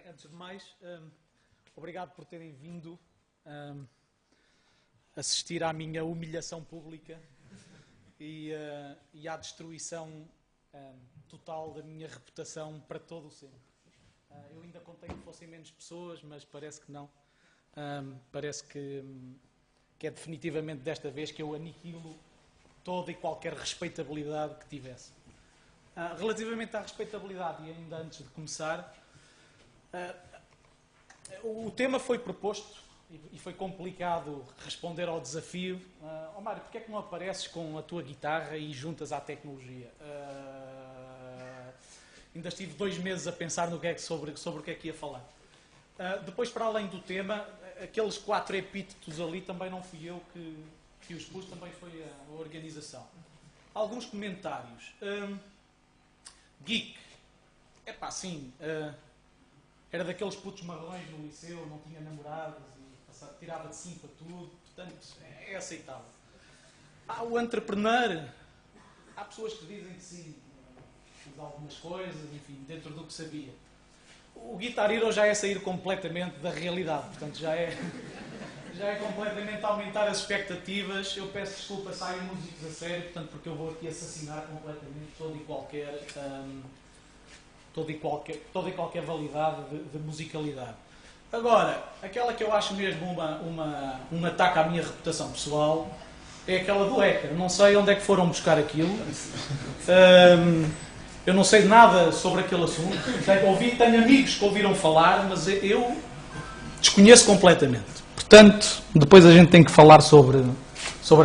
Antes de mais, obrigado por terem vindo assistir à minha humilhação pública e à destruição total da minha reputação para todo o sempre. Eu ainda contei que fossem menos pessoas, mas parece que não. Parece que é definitivamente desta vez que eu aniquilo toda e qualquer respeitabilidade que tivesse. Relativamente à respeitabilidade, e ainda antes de começar, o tema foi proposto e foi complicado responder ao desafio. Mário, porquê é que não apareces com a tua guitarra e juntas à tecnologia? Ainda estive 2 meses a pensar sobre o que é que ia falar. Depois, para além do tema, aqueles 4 epítetos ali também não fui eu que os pus, também foi a organização. Alguns comentários. Geek. Epá, sim. Era daqueles putos marrões no liceu, não tinha namoradas e tirava de 5 a tudo. Portanto, é aceitável. O entrepreneur. Há pessoas que dizem que sim. Fiz algumas coisas, enfim, dentro do que sabia. O Guitar Hero já é sair completamente da realidade. Portanto, já é completamente aumentar as expectativas. Eu peço desculpa, saem músicos a sério, portanto, porque eu vou aqui assassinar completamente toda e qualquer validade de musicalidade. Agora, aquela que eu acho mesmo um ataque à minha reputação pessoal é aquela do hacker. Não sei onde é que foram buscar aquilo. Eu não sei nada sobre aquele assunto. Tenho amigos que ouviram falar, mas eu desconheço completamente. Portanto, depois a gente tem que falar sobre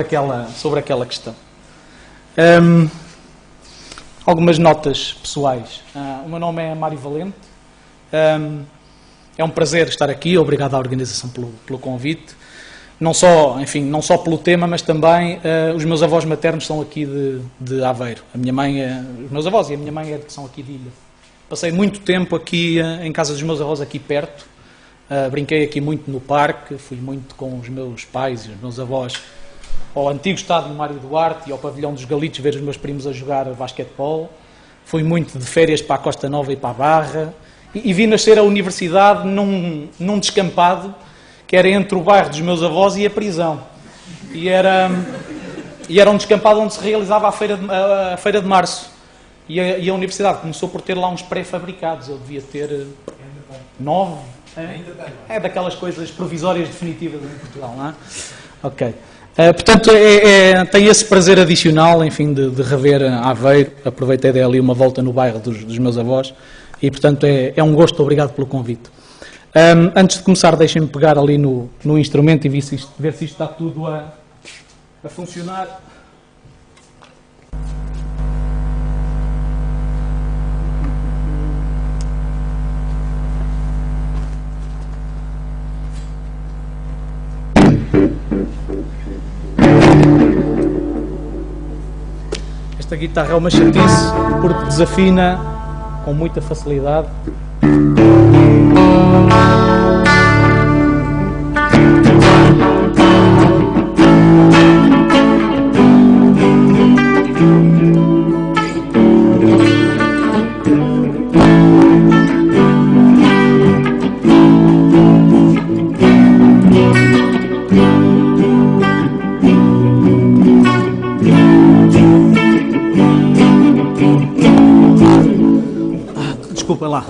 aquela questão. Algumas notas pessoais. O meu nome é Mário Valente. É um prazer estar aqui. Obrigado à organização pelo convite. Não só pelo tema, mas também os meus avós maternos são aqui de Aveiro. Os meus avós e a minha mãe são aqui de Ilha. Passei muito tempo aqui em casa dos meus avós, aqui perto. Brinquei aqui muito no parque, fui muito com os meus pais e os meus avós ao antigo estádio Mário Duarte e ao pavilhão dos Galitos ver os meus primos a jogar basquetebol. Fui muito de férias para a Costa Nova e para a Barra e vi nascer a universidade num descampado que era entre o bairro dos meus avós e a prisão. E era um descampado onde se realizava a Feira de Março. E a universidade começou por ter lá uns pré-fabricados. Eu devia ter 9. É daquelas coisas provisórias definitivas em Portugal, não é? Ok. Portanto, tem esse prazer adicional, enfim, de rever Aveiro. Aproveitei dali uma volta no bairro dos meus avós. E, portanto, é um gosto. Obrigado pelo convite. Antes de começar, deixem-me pegar ali no instrumento e ver se isto está tudo a funcionar. Esta guitarra é uma chatice porque desafina com muita facilidade. Desculpa lá.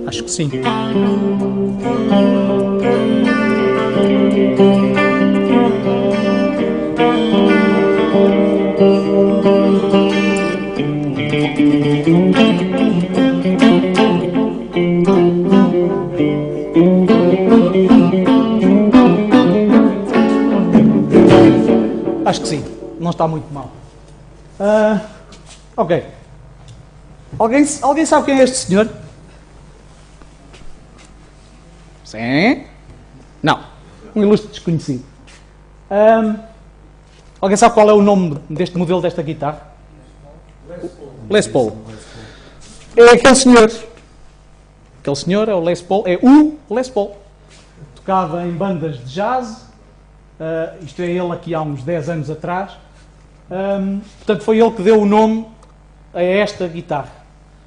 Acho que sim. Acho que sim, não está muito mal. Ok. Alguém sabe quem é este senhor? Sim? Não. Um ilustre desconhecido. Alguém sabe qual é o nome deste modelo desta guitarra? Les Paul. É aquele senhor. Aquele senhor é o Les Paul. É o Les Paul. Tocava em bandas de jazz. Isto é ele aqui há uns 10 anos atrás. Portanto, foi ele que deu o nome a esta guitarra.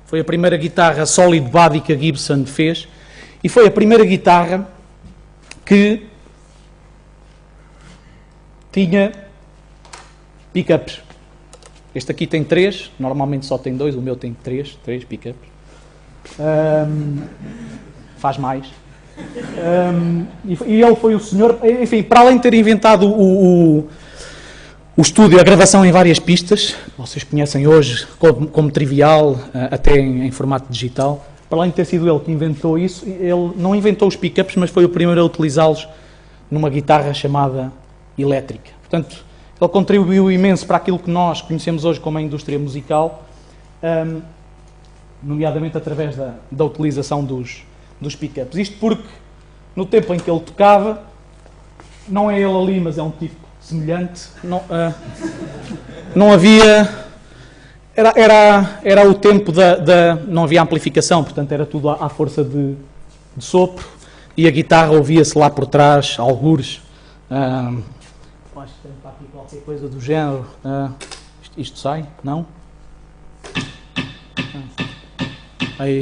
Foi a primeira guitarra solid body que a Gibson fez. E foi a primeira guitarra que tinha pickups. Este aqui tem 3, normalmente só tem 2, o meu tem 3 pickups. Faz mais. E ele foi o senhor, enfim, para além de ter inventado o estúdio, a gravação em várias pistas, vocês conhecem hoje como trivial, até em formato digital, para além de ter sido ele que inventou isso, ele não inventou os pickups, mas foi o primeiro a utilizá-los numa guitarra chamada elétrica. Portanto, ele contribuiu imenso para aquilo que nós conhecemos hoje como a indústria musical, nomeadamente através da utilização dos pickups. Isto porque, no tempo em que ele tocava, não é ele ali, mas é um tipo semelhante, não havia... Era o tempo não havia amplificação, portanto era tudo à força de sopro, e a guitarra ouvia-se lá por trás, algures. Acho que tem para aqui qualquer coisa do género. Isto sai? Não? Aí.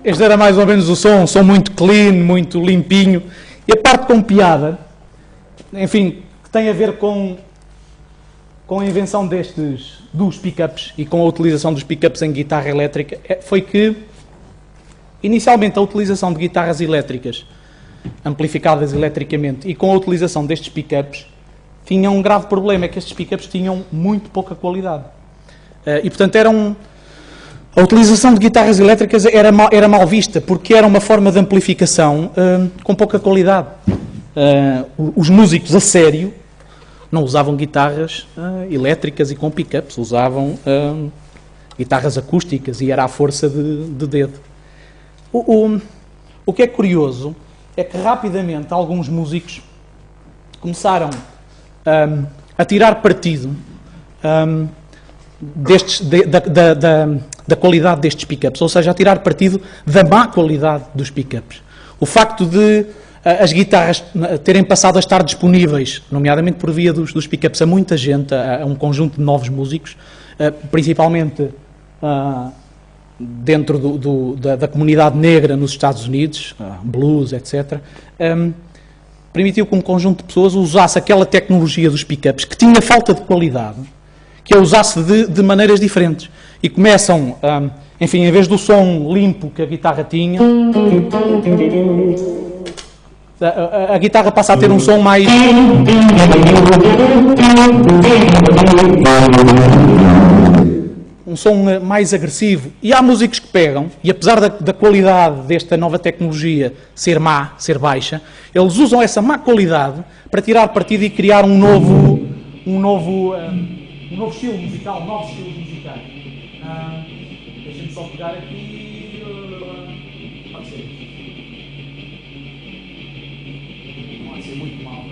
Este era mais ou menos o som muito clean, muito limpinho. E a parte com piada, enfim, que tem a ver com a invenção dos pickups e com a utilização dos pickups em guitarra elétrica, foi que, inicialmente, a utilização de guitarras elétricas, amplificadas eletricamente, e com a utilização destes pickups, tinha um grave problema, é que estes pickups tinham muito pouca qualidade. E, portanto, a utilização de guitarras elétricas era mal vista, porque era uma forma de amplificação com pouca qualidade. Os músicos, a sério, não usavam guitarras elétricas e com pickups, usavam guitarras acústicas e era à força de dedo. O que é curioso é que rapidamente alguns músicos começaram a tirar partido da qualidade destes pickups, ou seja, a tirar partido da má qualidade dos pickups. O facto de as guitarras terem passado a estar disponíveis, nomeadamente por via dos pickups, a muita gente, a um conjunto de novos músicos, principalmente dentro da comunidade negra nos Estados Unidos, blues, etc., permitiu que um conjunto de pessoas usasse aquela tecnologia dos pickups que tinha falta de qualidade, que a usasse de maneiras diferentes. E começam, enfim, em vez do som limpo que a guitarra tinha, a guitarra passa a ter um som mais... mais agressivo. E há músicos que pegam, e apesar da qualidade desta nova tecnologia ser má, ser baixa, eles usam essa má qualidade para tirar partido e criar um novo estilo musical, novos estilos musicais. Deixa-me só pegar aqui. Pode ser. Não vai ser muito mal.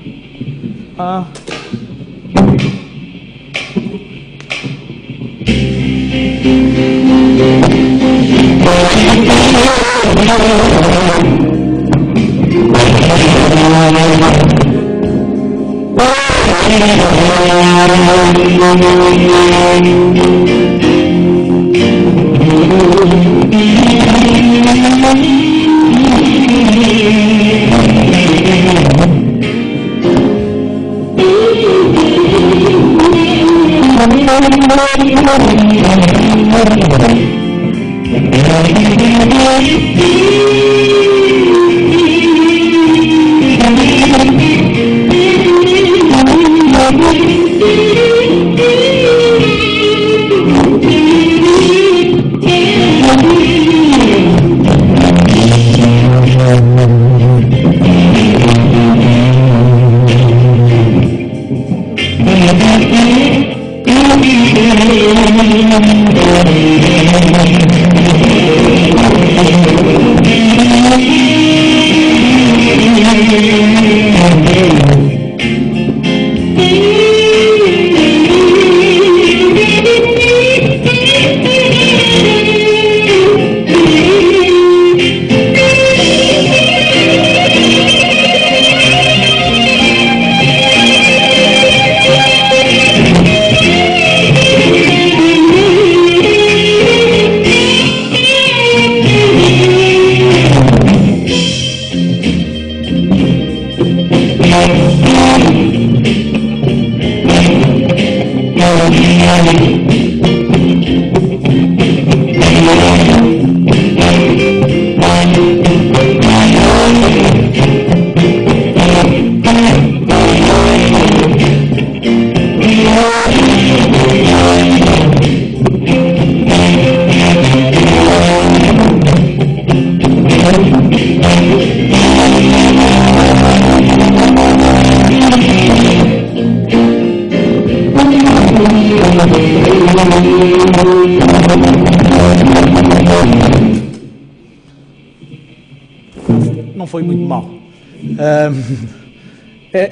Não foi muito mal.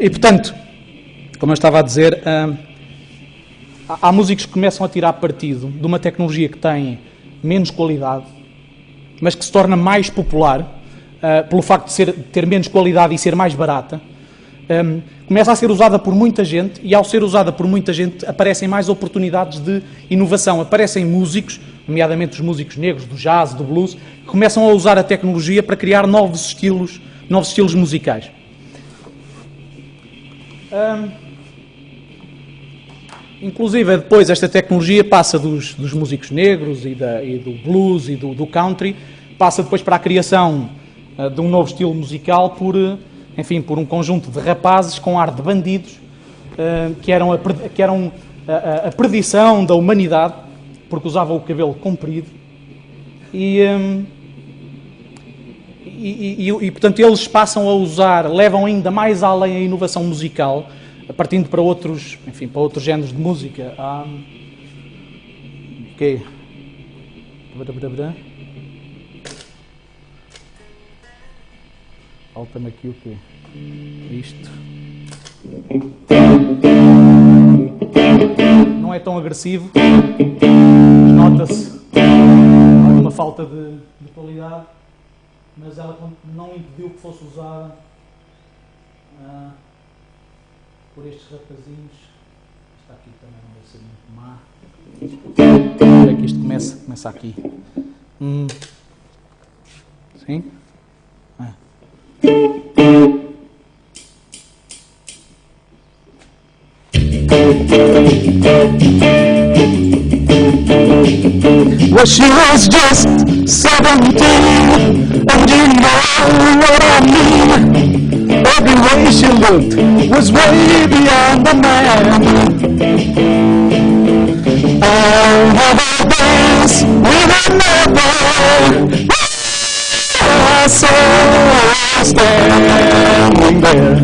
E portanto, como eu estava a dizer, há músicos que começam a tirar partido de uma tecnologia que tem menos qualidade, mas que se torna mais popular pelo facto de ter menos qualidade e ser mais barata. Começa a ser usada por muita gente e, ao ser usada por muita gente, aparecem mais oportunidades de inovação. Aparecem músicos, nomeadamente os músicos negros, do jazz, do blues, que começam a usar a tecnologia para criar novos estilos musicais. Inclusive, depois, esta tecnologia passa dos músicos negros e do blues e do country, passa depois para a criação de um novo estilo musical por um conjunto de rapazes com ar de bandidos, que eram a perdição da humanidade, porque usavam o cabelo comprido. Portanto, eles passam a usar, levam ainda mais além a inovação musical, partindo para outros géneros de música. Ok. Falta-me aqui o quê? Isto. Não é tão agressivo. Nota-se uma falta de qualidade, mas ela não impediu que fosse usada por estes rapazinhos. Esta aqui também não deve ser muito má. Onde é que isto começa aqui? Sim? Well, she was just 17, and you know what I mean. Every way she looked was way beyond the man. Oh, how about I saw her standing there.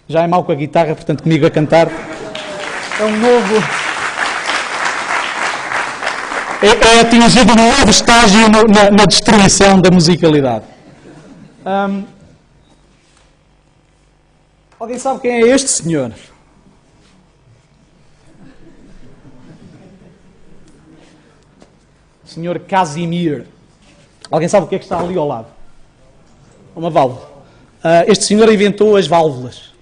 Já é mau com a guitarra, portanto comigo a cantar é um novo... É atingido um novo estágio na destruição da musicalidade. Alguém sabe quem é este senhor? Senhor Casimir. Alguém sabe o que é que está ali ao lado? Uma válvula. Este senhor inventou as válvulas.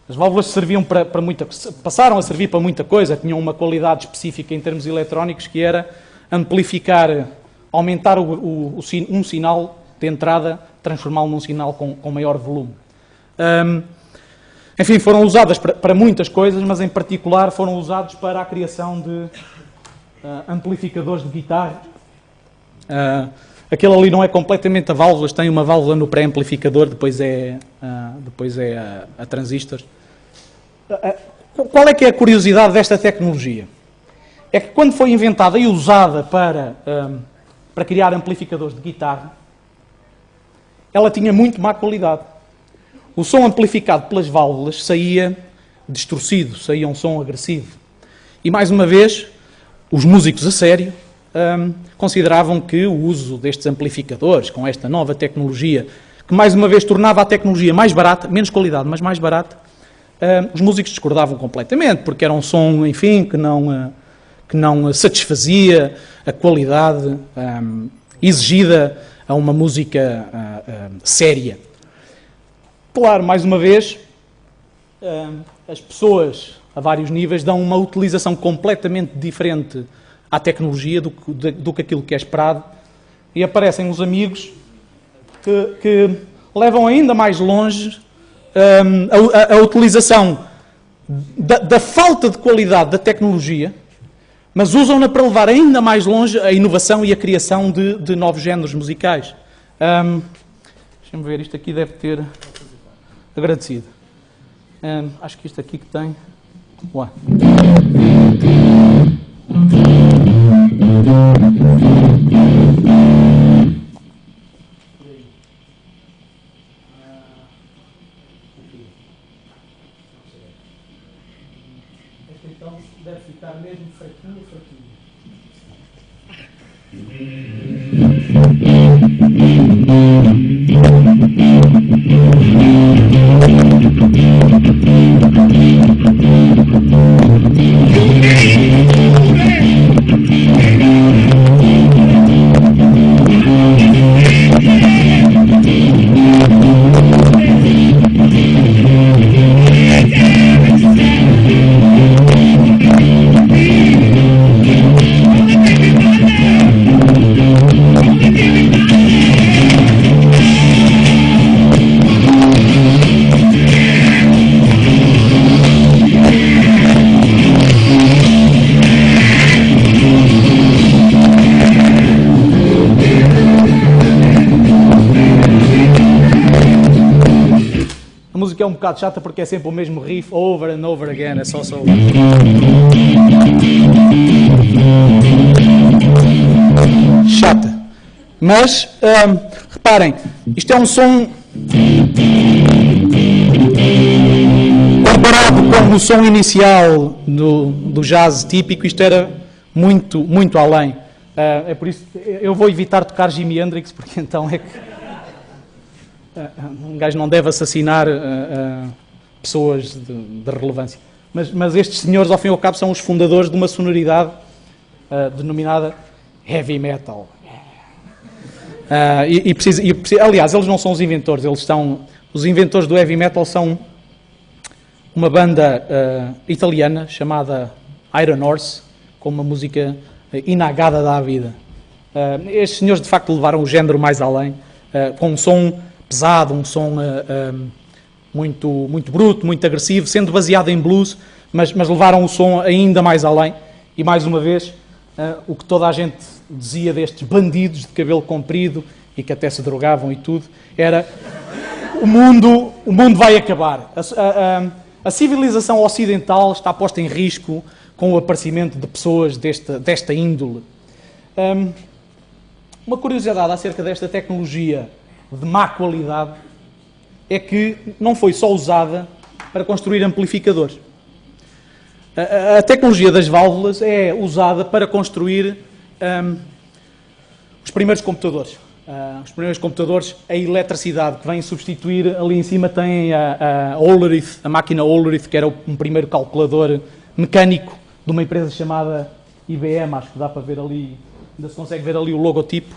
As válvulas serviam para muita, passaram a servir para muita coisa, tinham uma qualidade específica em termos eletrónicos que era amplificar, aumentar um sinal de entrada, transformá-lo num sinal com maior volume. Enfim, foram usadas para muitas coisas, mas em particular foram usados para a criação de amplificadores de guitarra. Aquele ali não é completamente a válvulas, tem uma válvula no pré-amplificador, depois é a transistores. Qual é que é a curiosidade desta tecnologia? É que quando foi inventada e usada para criar amplificadores de guitarra, ela tinha muito má qualidade. O som amplificado pelas válvulas saía distorcido, saía um som agressivo. E mais uma vez, os músicos a sério consideravam que o uso destes amplificadores, com esta nova tecnologia, que mais uma vez tornava a tecnologia mais barata, menos qualidade, mas mais barata, os músicos discordavam completamente, porque era um som, enfim, que não satisfazia a qualidade exigida a uma música séria. Claro, mais uma vez, as pessoas a vários níveis dão uma utilização completamente diferente à tecnologia do que aquilo que é esperado, e aparecem os amigos que levam ainda mais longe a utilização da falta de qualidade da tecnologia, mas usam-na para levar ainda mais longe a inovação e a criação de novos géneros musicais. Deixa-me ver, isto aqui deve ter agradecido. Acho que isto aqui que tem... Ué. Então deve ficar mesmo fraquinho. É um bocado chata porque é sempre o mesmo riff over and over again, é só. Chata. Mas, reparem, isto é um som comparado com o som inicial do jazz típico, isto era muito, muito além. É por isso que eu vou evitar tocar Jimi Hendrix, porque então é que um gajo não deve assassinar pessoas de relevância. Mas estes senhores, ao fim e ao cabo, são os fundadores de uma sonoridade denominada heavy metal. Aliás, eles não são os inventores, os inventores do heavy metal são uma banda italiana chamada Iron Horse, com uma música inagada da vida. Estes senhores, de facto, levaram o género mais além, com um som pesado, um som muito, muito bruto, muito agressivo, sendo baseado em blues, mas levaram o som ainda mais além. E, mais uma vez, o que toda a gente dizia destes bandidos de cabelo comprido e que até se drogavam e tudo, era o mundo vai acabar. A civilização ocidental está posta em risco com o aparecimento de pessoas desta índole. Uma curiosidade acerca desta tecnologia de má qualidade é que não foi só usada para construir amplificadores. A tecnologia das válvulas é usada para construir os primeiros computadores. Os primeiros computadores, a eletricidade que vem substituir, ali em cima tem a Hollerith, a máquina Hollerith, que era um primeiro calculador mecânico de uma empresa chamada IBM, acho que dá para ver ali, ainda se consegue ver ali o logotipo.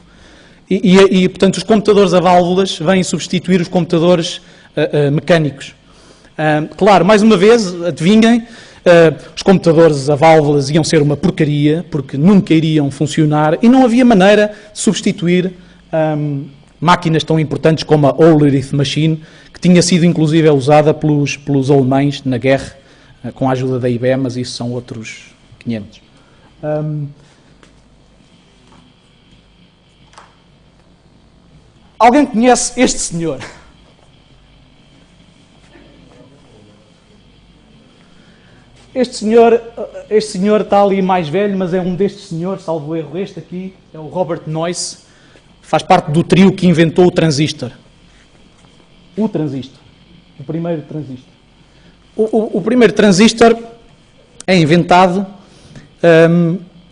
E portanto, os computadores a válvulas vêm substituir os computadores mecânicos. Claro, mais uma vez, adivinhem, os computadores a válvulas iam ser uma porcaria, porque nunca iriam funcionar, e não havia maneira de substituir máquinas tão importantes como a Hollerith Machine, que tinha sido inclusive usada pelos alemães na guerra, com a ajuda da IBM, mas isso são outros 500. Alguém conhece este senhor? Este senhor está ali mais velho, mas é um destes senhores, salvo erro, este aqui, é o Robert Noyce, faz parte do trio que inventou o transistor. O transistor. O primeiro transistor. O primeiro transistor é inventado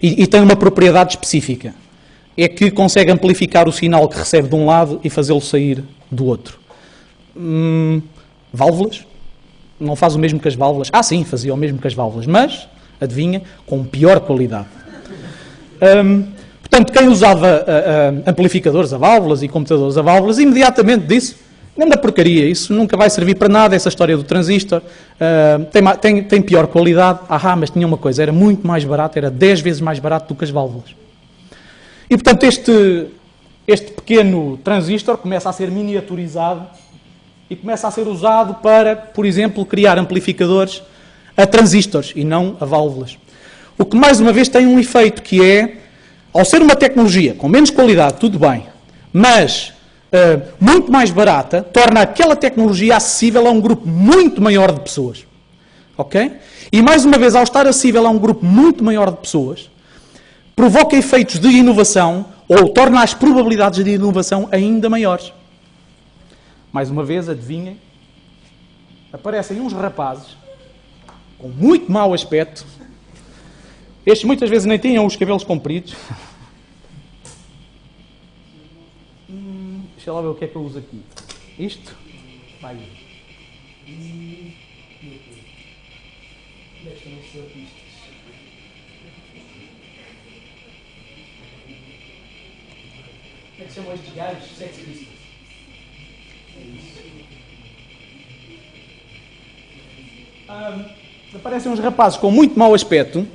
e tem uma propriedade específica. É que consegue amplificar o sinal que recebe de um lado e fazê-lo sair do outro. Válvulas? Não faz o mesmo que as válvulas? Ah, sim, fazia o mesmo que as válvulas, mas, adivinha, com pior qualidade. Portanto, quem usava amplificadores a válvulas e computadores a válvulas, imediatamente disse, anda porcaria, isso nunca vai servir para nada, essa história do transistor, tem pior qualidade. Mas tinha uma coisa, era muito mais barato, era 10 vezes mais barato do que as válvulas. E, portanto, este pequeno transistor começa a ser miniaturizado e começa a ser usado para, por exemplo, criar amplificadores a transistores e não a válvulas. O que, mais uma vez, tem um efeito que é, ao ser uma tecnologia com menos qualidade, tudo bem, mas muito mais barata, torna aquela tecnologia acessível a um grupo muito maior de pessoas. Ok? E, mais uma vez, ao estar acessível a um grupo muito maior de pessoas, provoca efeitos de inovação ou torna as probabilidades de inovação ainda maiores. Mais uma vez, adivinhem, aparecem uns rapazes com muito mau aspecto. Estes muitas vezes nem tinham os cabelos compridos. Deixa lá ver o que é que eu uso aqui. Isto? Vai. Deixa-me ser isto. Como é que chamam estes gajos? Sex Pistols. Aparecem uns rapazes com muito mau aspecto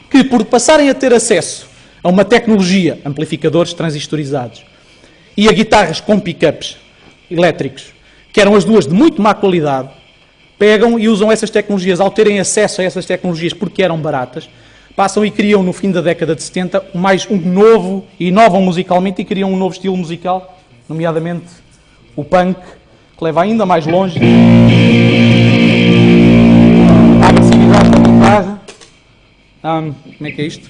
que, por passarem a ter acesso a uma tecnologia, amplificadores transistorizados, e a guitarras com pickups elétricos, que eram as duas de muito má qualidade, pegam e usam essas tecnologias. Ao terem acesso a essas tecnologias porque eram baratas, passam e criam, no fim da década de 70, um novo, e inovam musicalmente e criam um novo estilo musical, nomeadamente o punk, que leva ainda mais longe a agressividade da guitarra. Como é que é isto?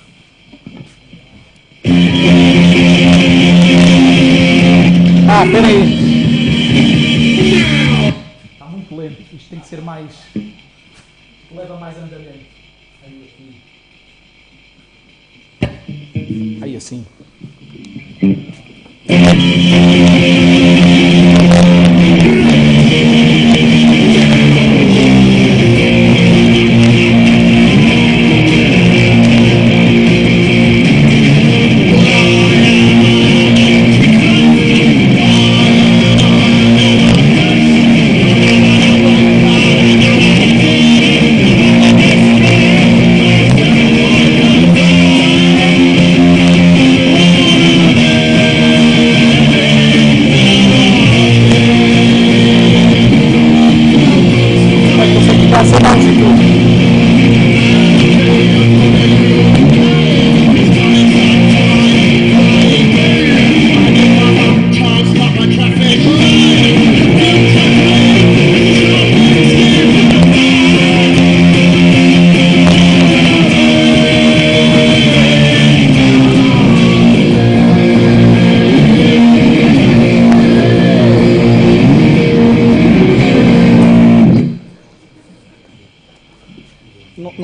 Espera aí. Está muito lento. Isto tem que ser mais... leva mais andamento. Aí assim.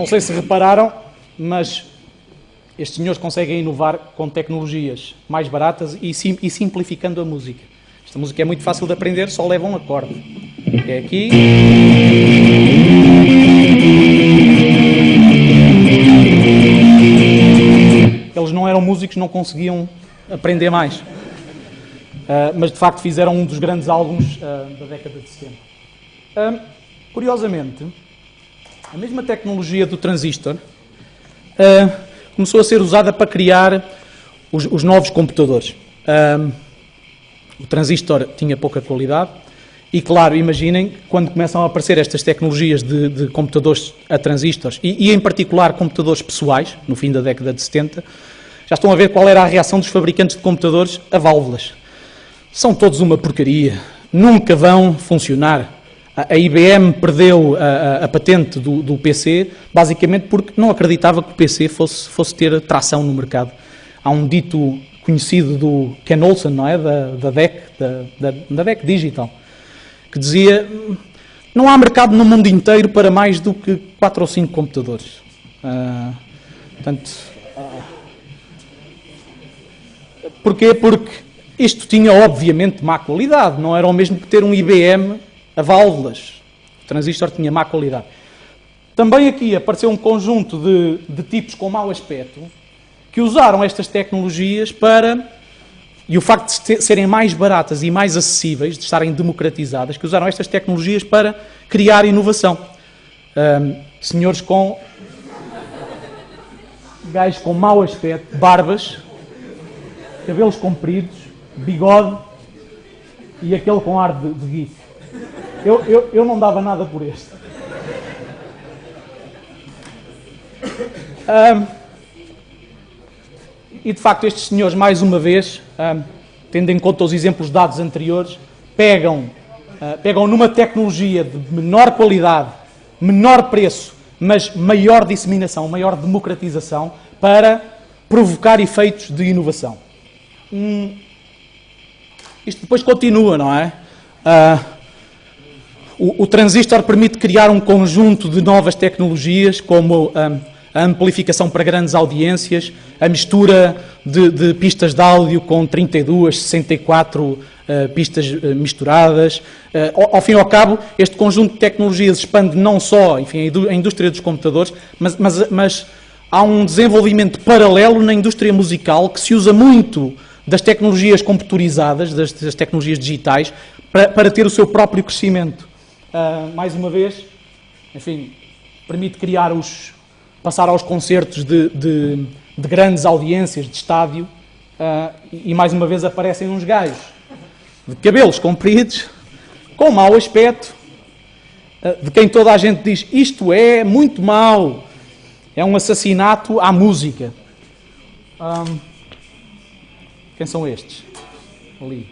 sei se repararam, mas estes senhores conseguem inovar com tecnologias mais baratas e simplificando a música. Esta música é muito fácil de aprender, só leva um acorde. É aqui. Eles não eram músicos, não conseguiam aprender mais. Mas, de facto, fizeram um dos grandes álbuns da década de 70. Curiosamente, a mesma tecnologia do transistor começou a ser usada para criar os novos computadores. O transistor tinha pouca qualidade e, claro, imaginem, quando começam a aparecer estas tecnologias de computadores a transistores e, em particular, computadores pessoais, no fim da década de 70, já estão a ver qual era a reação dos fabricantes de computadores a válvulas. São todos uma porcaria, nunca vão funcionar. A IBM perdeu a patente do PC, basicamente porque não acreditava que o PC fosse ter tração no mercado. Há um dito conhecido do Ken Olsen, não é? Da DEC Digital, que dizia: não há mercado no mundo inteiro para mais do que 4 ou 5 computadores. Porquê? Porque isto tinha, obviamente, má qualidade. Não era o mesmo que ter um IBM a válvulas. O transistor tinha má qualidade. Também aqui apareceu um conjunto de tipos com mau aspecto que usaram estas tecnologias para... E o facto de serem mais baratas e mais acessíveis, de estarem democratizadas, que usaram estas tecnologias para criar inovação. Senhores com... Gajos com mau aspecto, barbas, cabelos compridos, bigode e aquele com ar de geek. Eu não dava nada por este. E de facto estes senhores, mais uma vez, tendo em conta os exemplos dados anteriores, pegam numa tecnologia de menor qualidade, menor preço, mas maior disseminação, maior democratização, para provocar efeitos de inovação. Isto depois continua, não é? O transistor permite criar um conjunto de novas tecnologias, como a amplificação para grandes audiências, a mistura de pistas de áudio com 32, 64 pistas misturadas. Ao fim e ao cabo, este conjunto de tecnologias expande não só, enfim, a indústria dos computadores, mas há um desenvolvimento paralelo na indústria musical que se usa muito das tecnologias computarizadas, das tecnologias digitais, para ter o seu próprio crescimento. Mais uma vez, enfim, permite passar aos concertos de grandes audiências, de estádio, e mais uma vez aparecem uns gajos de cabelos compridos, com mau aspecto, de quem toda a gente diz: isto é muito mau, é um assassinato à música. Quem são estes? Ali.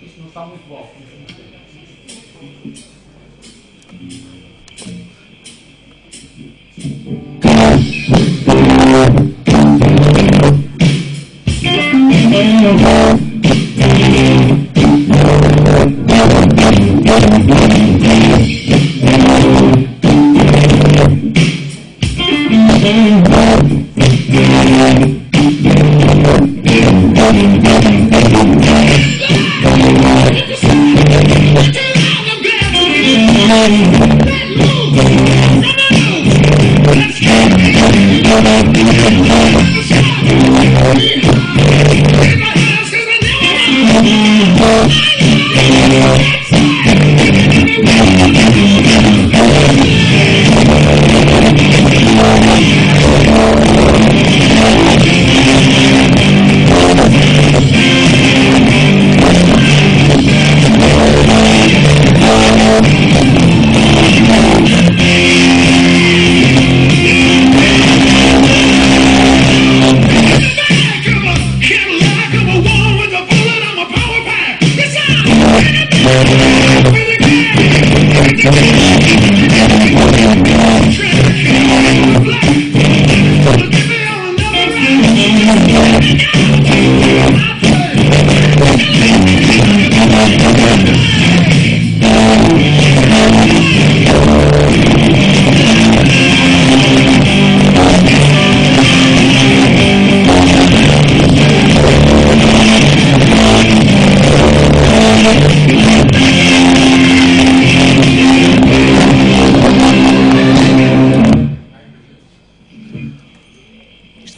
Isto não está muito bom.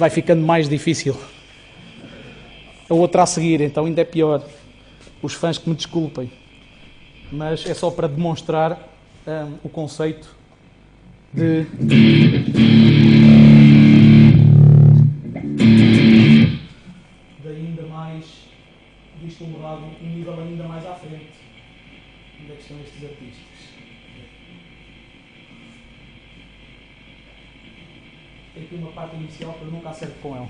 vai ficando mais difícil. A outra a seguir, então, ainda é pior. Os fãs que me desculpem. Mas é só para demonstrar o conceito de ainda mais vislumbrado, um nível ainda mais à frente. Onde é que estão estes artistas? Tem aqui uma parte inicial que eu nunca acerto com ela.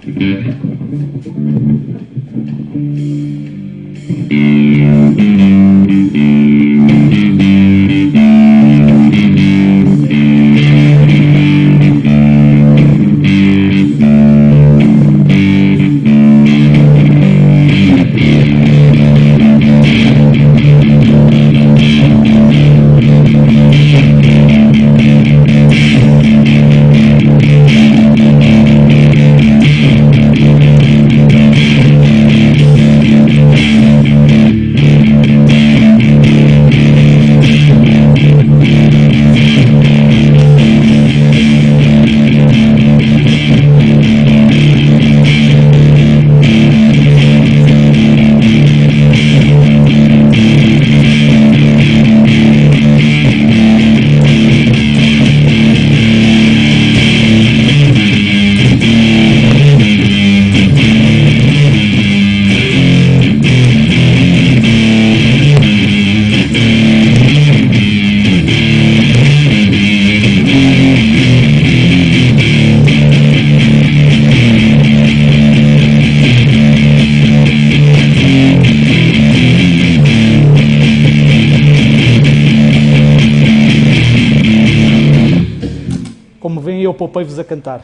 Eu poupei-vos a cantar.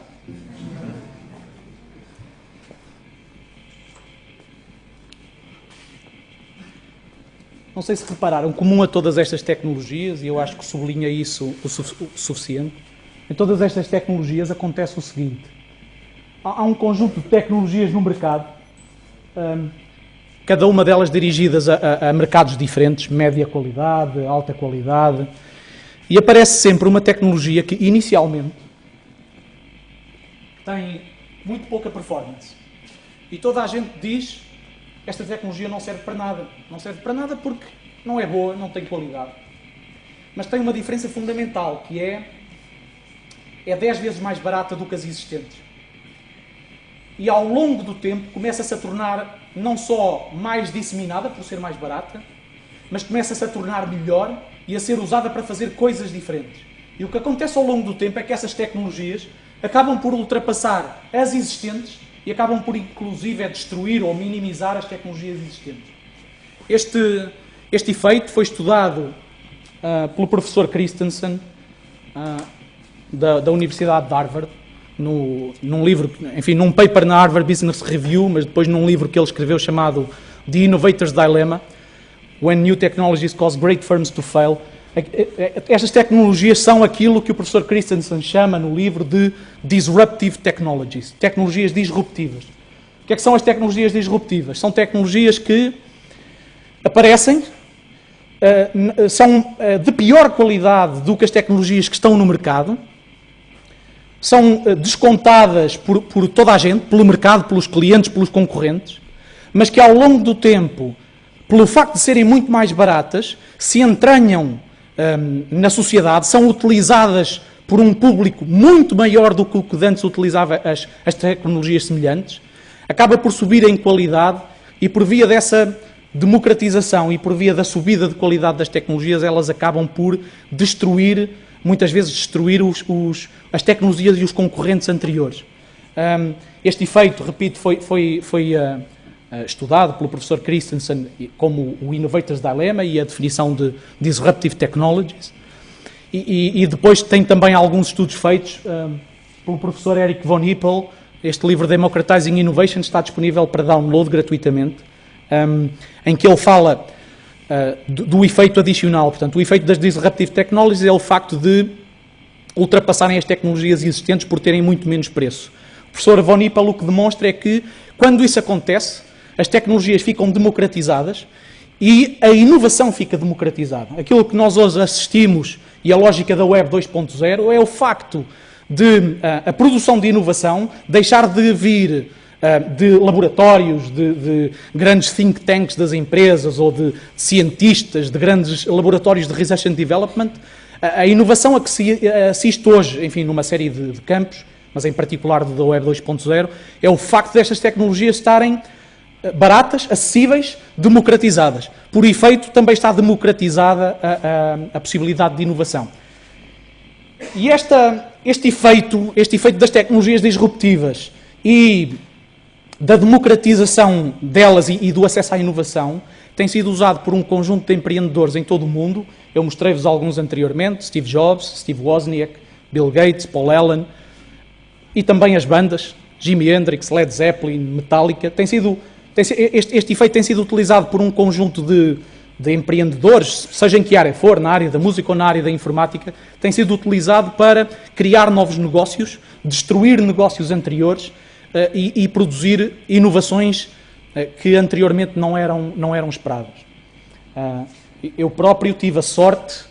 Não sei se repararam, comum a todas estas tecnologias, e eu acho que sublinha isso o suficiente, em todas estas tecnologias acontece o seguinte. Há um conjunto de tecnologias no mercado, cada uma delas dirigidas a mercados diferentes, média qualidade, alta qualidade, e aparece sempre uma tecnologia que inicialmente tem muito pouca performance. E toda a gente diz que esta tecnologia não serve para nada. Não serve para nada porque não é boa, não tem qualidade. Mas tem uma diferença fundamental, que é 10 vezes mais barata do que as existentes. E ao longo do tempo começa-se a tornar não só mais disseminada por ser mais barata, mas começa-se a tornar melhor e a ser usada para fazer coisas diferentes. E o que acontece ao longo do tempo é que essas tecnologias acabam por ultrapassar as existentes e acabam por, inclusive, destruir ou minimizar as tecnologias existentes. Este efeito foi estudado pelo professor Christensen, da Universidade de Harvard, num livro, enfim, num paper na Harvard Business Review, mas depois num livro que ele escreveu chamado The Innovator's Dilemma, When New Technologies Cause Great Firms to Fail. Estas tecnologias são aquilo que o professor Christensen chama no livro de Disruptive Technologies, tecnologias disruptivas. O que é que são as tecnologias disruptivas? São tecnologias que aparecem, são de pior qualidade do que as tecnologias que estão no mercado, são descontadas por toda a gente, pelo mercado, pelos clientes, pelos concorrentes, mas que ao longo do tempo, pelo facto de serem muito mais baratas, se entranham na sociedade, são utilizadas por um público muito maior do que o que antes utilizava as tecnologias semelhantes, acaba por subir em qualidade e por via dessa democratização e por via da subida de qualidade das tecnologias, elas acabam por destruir, muitas vezes destruir as tecnologias e os concorrentes anteriores. Este efeito, repito, foi estudado pelo professor Christensen como o Innovator's Dilemma e a definição de Disruptive Technologies. E depois tem também alguns estudos feitos pelo professor Eric von Hippel. Este livro Democratizing Innovation está disponível para download gratuitamente, em que ele fala do efeito adicional. Portanto, o efeito das Disruptive Technologies é o facto de ultrapassarem as tecnologias existentes por terem muito menos preço. O professor von Hippel o que demonstra é que, quando isso acontece, as tecnologias ficam democratizadas e a inovação fica democratizada. Aquilo que nós hoje assistimos, e a lógica da Web 2.0, é o facto de a produção de inovação deixar de vir de laboratórios, de grandes think tanks das empresas ou de cientistas, de grandes laboratórios de research and development. A inovação a que se assiste hoje, enfim, numa série de campos, mas em particular da Web 2.0, é o facto destas tecnologias estarem baratas, acessíveis, democratizadas. Por efeito, também está democratizada a possibilidade de inovação. E este efeito das tecnologias disruptivas e da democratização delas e do acesso à inovação tem sido usado por um conjunto de empreendedores em todo o mundo. Eu mostrei-vos alguns anteriormente: Steve Jobs, Steve Wozniak, Bill Gates, Paul Allen, e também as bandas, Jimi Hendrix, Led Zeppelin, Metallica. Este efeito tem sido utilizado por um conjunto de empreendedores, seja em que área for, na área da música ou na área da informática, tem sido utilizado para criar novos negócios, destruir negócios anteriores e produzir inovações que anteriormente não eram esperadas. Eu próprio tive a sorte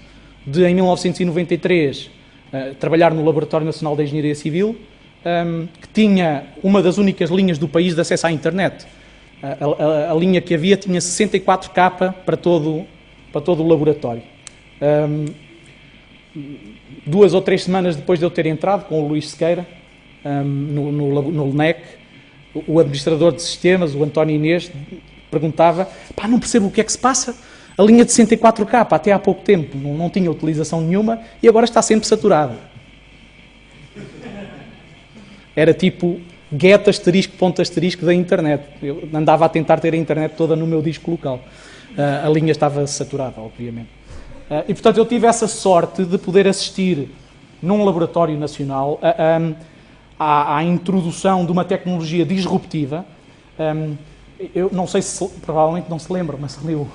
de, em 1993, trabalhar no Laboratório Nacional de Engenharia Civil, que tinha uma das únicas linhas do país de acesso à internet. A linha que havia tinha 64K para todo o laboratório. 2 ou 3 semanas depois de eu ter entrado com o Luís Sequeira, no LNEC, o administrador de sistemas, o António Inês, perguntava: não percebo o que é que se passa, a linha de 64K até há pouco tempo não tinha utilização nenhuma e agora está sempre saturada. Era tipo get asterisco, ponto asterisco da internet. Eu andava a tentar ter a internet toda no meu disco local. A linha estava saturada, obviamente. E, portanto, eu tive essa sorte de poder assistir num laboratório nacional à introdução de uma tecnologia disruptiva. Eu não sei se, provavelmente não se lembra, mas ali o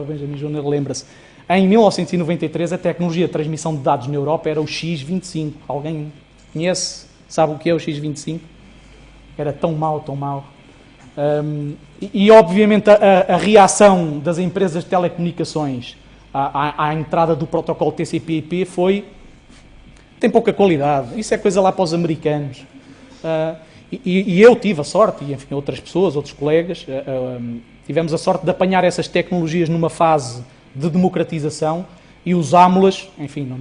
Benjamin Júnior lembra-se. Em 1993, a tecnologia de transmissão de dados na Europa era o X25. Alguém conhece? Sabe o que é o X25? Era tão mau, tão mau. E obviamente, a reação das empresas de telecomunicações à entrada do protocolo TCP/IP tem pouca qualidade, isso é coisa lá para os americanos. E eu tive a sorte, e enfim, outras pessoas, outros colegas, tivemos a sorte de apanhar essas tecnologias numa fase de democratização e usámo-las, enfim, na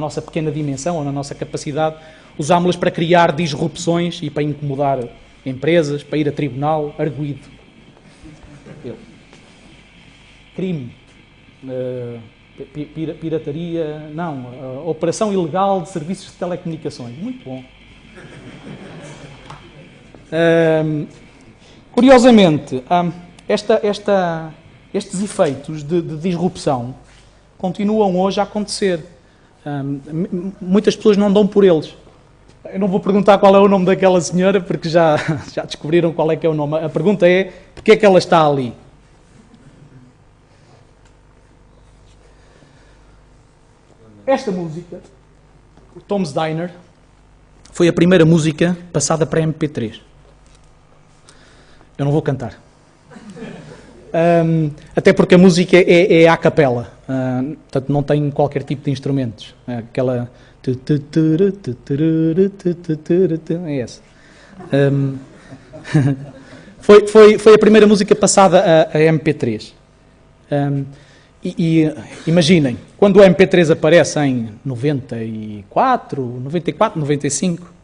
nossa pequena dimensão ou na nossa capacidade, usámo-las para criar disrupções e para incomodar empresas, para ir a tribunal, arguido. Crime, pirataria, não, operação ilegal de serviços de telecomunicações. Muito bom. Curiosamente, estes efeitos de disrupção continuam hoje a acontecer. Muitas pessoas não dão por eles. Eu não vou perguntar qual é o nome daquela senhora, porque já descobriram qual é que é o nome. A pergunta é: porque é que ela está ali? Esta música, o Tom's Diner, foi a primeira música passada para MP3. Eu não vou cantar. Até porque a música é a capela, portanto não tem qualquer tipo de instrumentos. Aquela... é essa. Foi a primeira música passada a MP3. E imaginem, quando o MP3 aparece em 94, 95,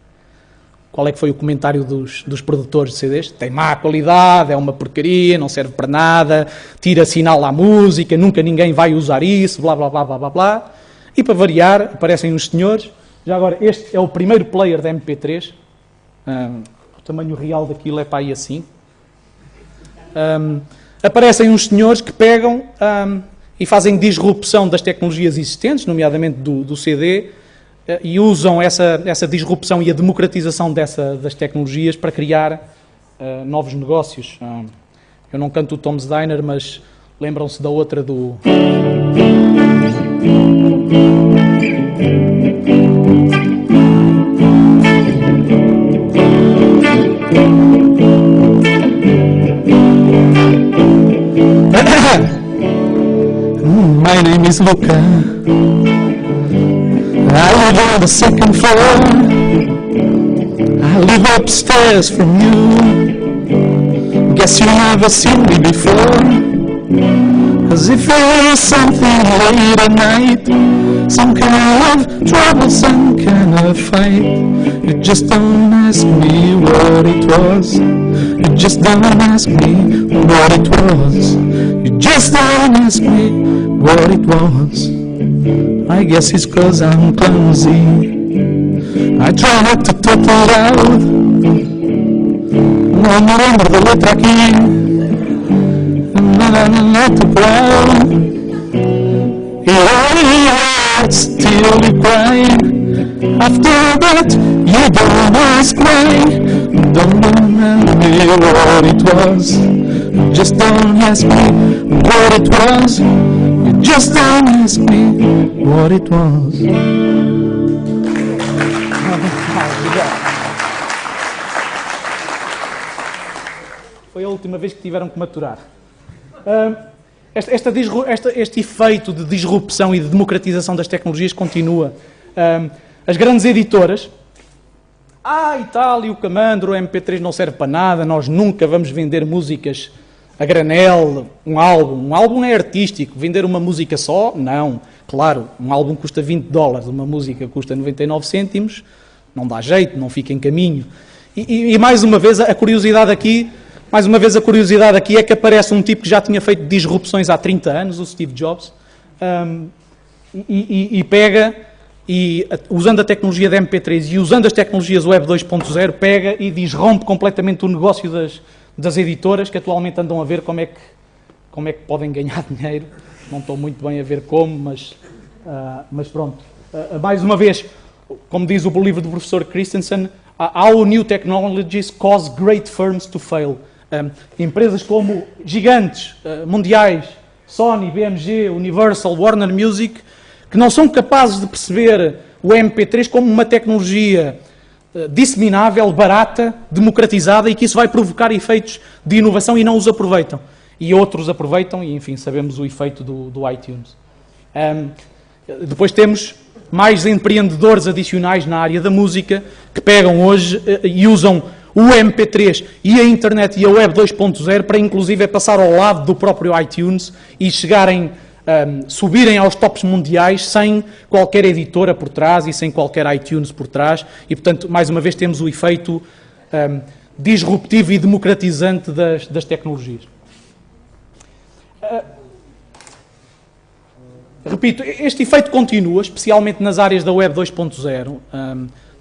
qual é que foi o comentário dos produtores de CDs? Tem má qualidade, é uma porcaria, não serve para nada, tira sinal à música, nunca ninguém vai usar isso, blá, blá, blá, blá, blá, blá. E para variar, aparecem uns senhores. Já agora, este é o primeiro player da MP3. O tamanho real daquilo é para aí assim. Aparecem uns senhores que pegam e fazem disrupção das tecnologias existentes, nomeadamente do CD, e usam essa disrupção e a democratização das tecnologias para criar novos negócios. Eu não canto o Tom's Diner, mas lembram-se da outra do... My name is Luca. I live on the second floor. I live upstairs from you. Guess you never seen me before. 'Cause if there's something late at night, some kind of trouble, some kind of fight, you just don't ask me what it was. You just don't ask me what it was. You just don't ask me what it was. I guess it's 'cause I'm clumsy. I try not to talk it out. No me lembro da letra aqui. Not too proud. Yeah, still you cry. After that, you don't ask why. Don't remember what it was. Just don't ask me what it was. You just don't ask me what it was. Foi a última vez que tiveram que maturar. Este efeito de disrupção e de democratização das tecnologias continua. As grandes editoras, e tal, e o Camandro, o MP3 não serve para nada, nós nunca vamos vender músicas a granel, um álbum é artístico, vender uma música só, não. Claro, um álbum custa $20, uma música custa 99 cêntimos, não dá jeito, não fica em caminho. E mais uma vez, a curiosidade aqui é que aparece um tipo que já tinha feito disrupções há 30 anos, o Steve Jobs, e pega, e usando a tecnologia da MP3 e usando as tecnologias Web 2.0, pega e disrompe completamente o negócio das editoras, que atualmente andam a ver como é que podem ganhar dinheiro. Não estou muito bem a ver como, mas pronto. Mais uma vez, como diz o livro do professor Christensen, how new technologies cause great firms to fail. Empresas como gigantes mundiais, Sony, BMG, Universal, Warner Music, que não são capazes de perceber o MP3 como uma tecnologia disseminável, barata, democratizada e que isso vai provocar efeitos de inovação e não os aproveitam. E outros aproveitam e, enfim, sabemos o efeito do iTunes. Depois temos mais empreendedores adicionais na área da música que pegam hoje e usam o MP3 e a internet e a Web 2.0 para inclusive passar ao lado do próprio iTunes e subirem aos tops mundiais sem qualquer editora por trás e sem qualquer iTunes por trás e, portanto, mais uma vez temos o efeito disruptivo e democratizante das tecnologias. Repito, este efeito continua, especialmente nas áreas da Web 2.0,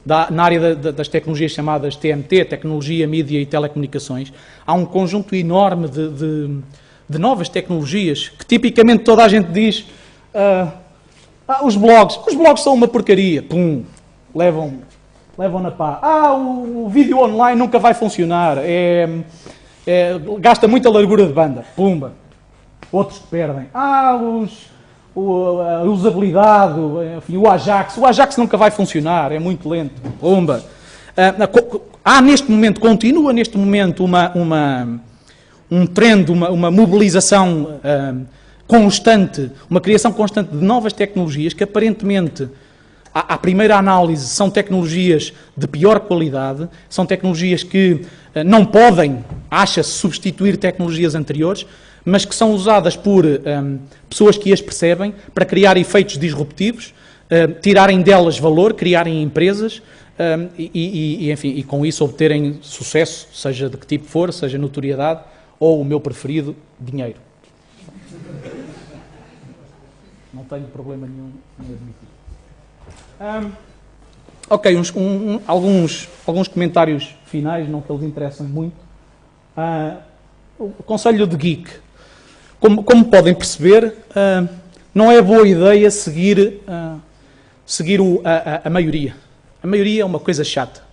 na área das tecnologias chamadas TMT, Tecnologia, Mídia e Telecomunicações. Há um conjunto enorme de novas tecnologias que tipicamente toda a gente diz os blogs são uma porcaria, pum, levam na pá. O vídeo online nunca vai funcionar, gasta muita largura de banda, pumba, outros que perdem. A usabilidade, enfim, o Ajax nunca vai funcionar, é muito lento, pumba. Continua neste momento um trend, uma mobilização constante, uma criação constante de novas tecnologias que aparentemente, à primeira análise, são tecnologias de pior qualidade, são tecnologias que não podem, acha-se, substituir tecnologias anteriores, mas que são usadas por pessoas que as percebem para criar efeitos disruptivos, tirarem delas valor, criarem empresas enfim, e com isso obterem sucesso, seja de que tipo for, seja notoriedade ou o meu preferido, dinheiro. Não tenho problema nenhum em admitir. Ok, alguns comentários finais, não que eles interessem muito. O conselho de geek. Como podem perceber, não é boa ideia seguir a maioria. A maioria é uma coisa chata.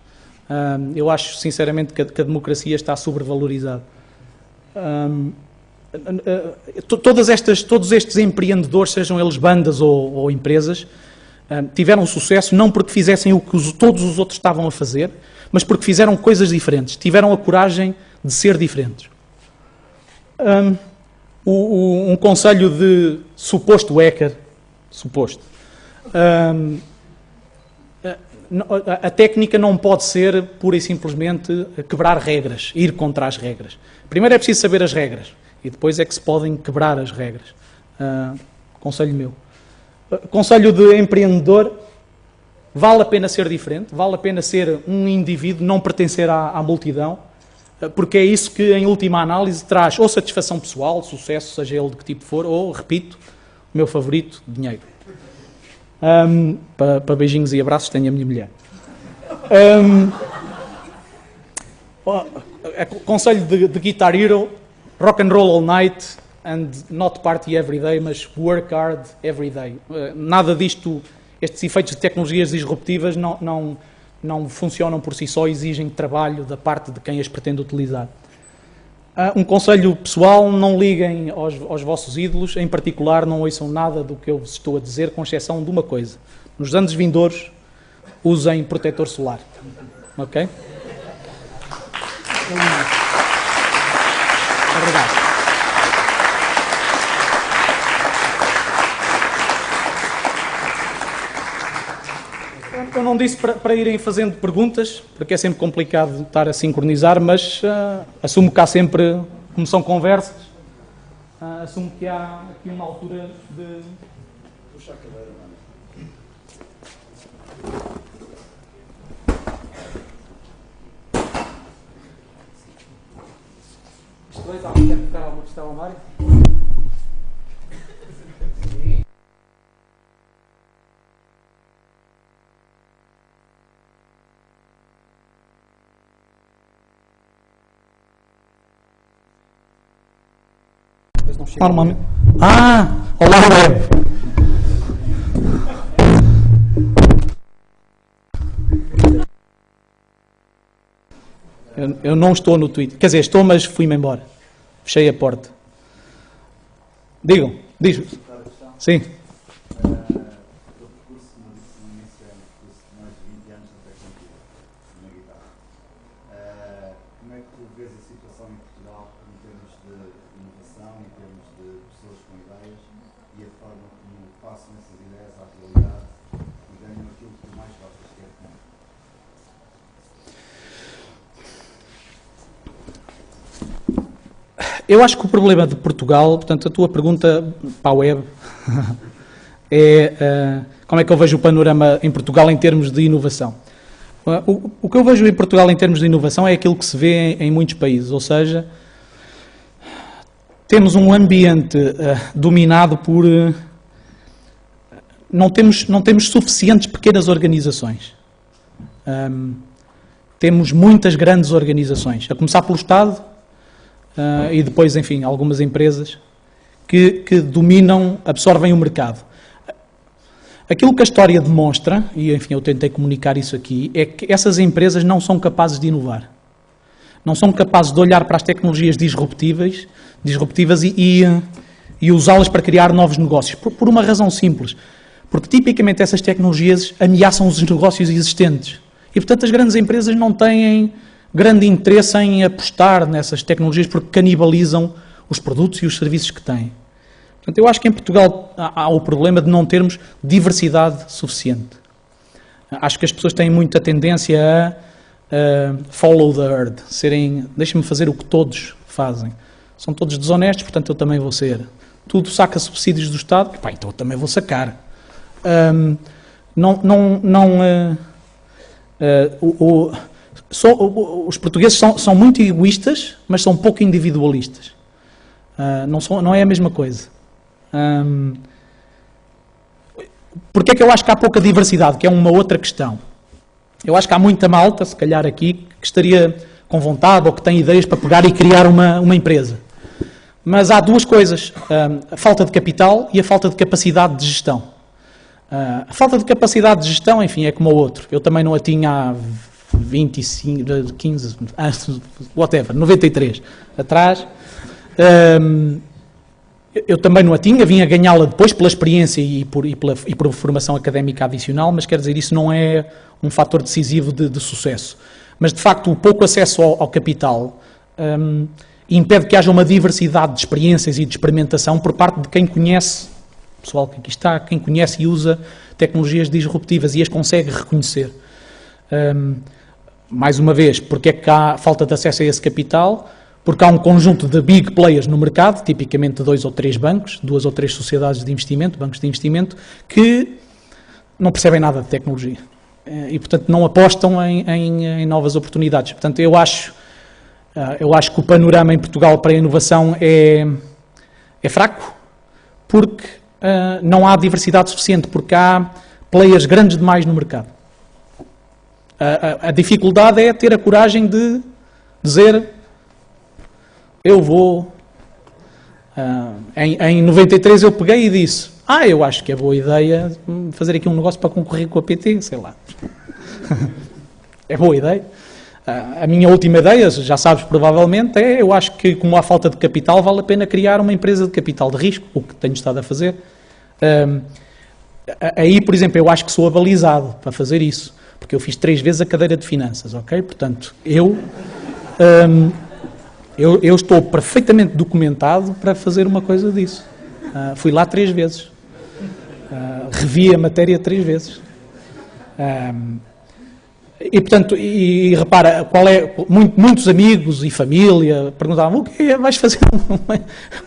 Eu acho, sinceramente, que a democracia está sobrevalorizada. Todos estes empreendedores, sejam eles bandas ou empresas, tiveram sucesso não porque fizessem o que todos os outros estavam a fazer, mas porque fizeram coisas diferentes. Tiveram a coragem de ser diferentes. Um conselho de suposto hacker, a técnica não pode ser pura e simplesmente quebrar regras, ir contra as regras. Primeiro é preciso saber as regras e depois é que se podem quebrar as regras. Conselho meu. Conselho de empreendedor, vale a pena ser diferente, vale a pena ser um indivíduo, não pertencer à multidão, porque é isso que, em última análise, traz ou satisfação pessoal, sucesso, seja ele de que tipo for, ou, repito, o meu favorito, dinheiro. Para beijinhos e abraços tenho a minha mulher. Conselho de Guitar Hero, rock and roll all night and not party every day, mas work hard every day. Nada disto, estes efeitos de tecnologias disruptivas não funcionam por si só, exigem trabalho da parte de quem as pretende utilizar. Um conselho pessoal, não liguem aos vossos ídolos, em particular não ouçam nada do que eu vos estou a dizer, com exceção de uma coisa. Nos anos vindouros, usem protetor solar. Ok? Obrigado. Eu não disse para irem fazendo perguntas, porque é sempre complicado estar a sincronizar, mas assumo que há sempre, como são conversas, assumo que há aqui uma altura de... Puxa a cadeira, mano. Isto dois, alguém quer tocar alguma questão, Mário? Normalmente. Olá, web. Eu não estou no Twitter. Quer dizer, estou, mas fui-me embora. Fechei a porta. Digam, diz-me. Sim. Eu acho que o problema de Portugal, portanto, a tua pergunta para a web é como é que eu vejo o panorama em Portugal em termos de inovação. O que eu vejo em Portugal em termos de inovação é aquilo que se vê em muitos países, ou seja, temos um ambiente dominado por... não temos suficientes pequenas organizações. Temos muitas grandes organizações, a começar pelo Estado, e depois, enfim, algumas empresas que dominam, absorvem o mercado. Aquilo que a história demonstra, e enfim, eu tentei comunicar isso aqui, é que essas empresas não são capazes de inovar. Não são capazes de olhar para as tecnologias disruptivas e usá-las para criar novos negócios. Por uma razão simples. Porque tipicamente essas tecnologias ameaçam os negócios existentes. E portanto as grandes empresas não têm grande interesse em apostar nessas tecnologias porque canibalizam os produtos e os serviços que têm. Portanto, eu acho que em Portugal há o problema de não termos diversidade suficiente. Acho que as pessoas têm muita tendência a follow the herd, deixem-me fazer o que todos fazem. São todos desonestos, portanto eu também vou ser. Tudo saca subsídios do Estado, então eu também vou sacar. Os portugueses são muito egoístas, mas são pouco individualistas. Não é a mesma coisa. Porquê é que eu acho que há pouca diversidade? Que é uma outra questão. Eu acho que há muita malta, se calhar aqui, que estaria com vontade ou que tem ideias para pegar e criar uma empresa. Mas há duas coisas. A falta de capital e a falta de capacidade de gestão. A falta de capacidade de gestão, enfim, é como o outro. Eu também não a tinha há 25, 15, whatever, 93 atrás. Eu também não a tinha, vim a ganhá-la depois pela experiência e por formação académica adicional, mas quer dizer, isso não é um fator decisivo de sucesso. Mas, de facto, o pouco acesso ao capital impede que haja uma diversidade de experiências e de experimentação por parte de quem conhece, pessoal que aqui está, quem conhece e usa tecnologias disruptivas e as consegue reconhecer. Mais uma vez, porque é que há falta de acesso a esse capital? Porque há um conjunto de big players no mercado, tipicamente 2 ou 3 bancos, 2 ou 3 sociedades de investimento, bancos de investimento, que não percebem nada de tecnologia. E, portanto, não apostam em novas oportunidades. Portanto, eu acho que o panorama em Portugal para a inovação é fraco, porque não há diversidade suficiente, porque há players grandes demais no mercado. A dificuldade é ter a coragem de dizer: eu vou... Em 93 eu peguei e disse: eu acho que é boa ideia fazer aqui um negócio para concorrer com a PT, sei lá. É boa ideia. A minha última ideia, já sabes provavelmente, eu acho que, como há falta de capital, vale a pena criar uma empresa de capital de risco, o que tenho estado a fazer. Aí, por exemplo, eu acho que sou abalizado para fazer isso, porque eu fiz 3 vezes a cadeira de finanças, ok? Portanto, eu estou perfeitamente documentado para fazer uma coisa disso. Fui lá 3 vezes. Revi a matéria 3 vezes. E, portanto, repara, muitos amigos e família perguntavam: o que vais fazer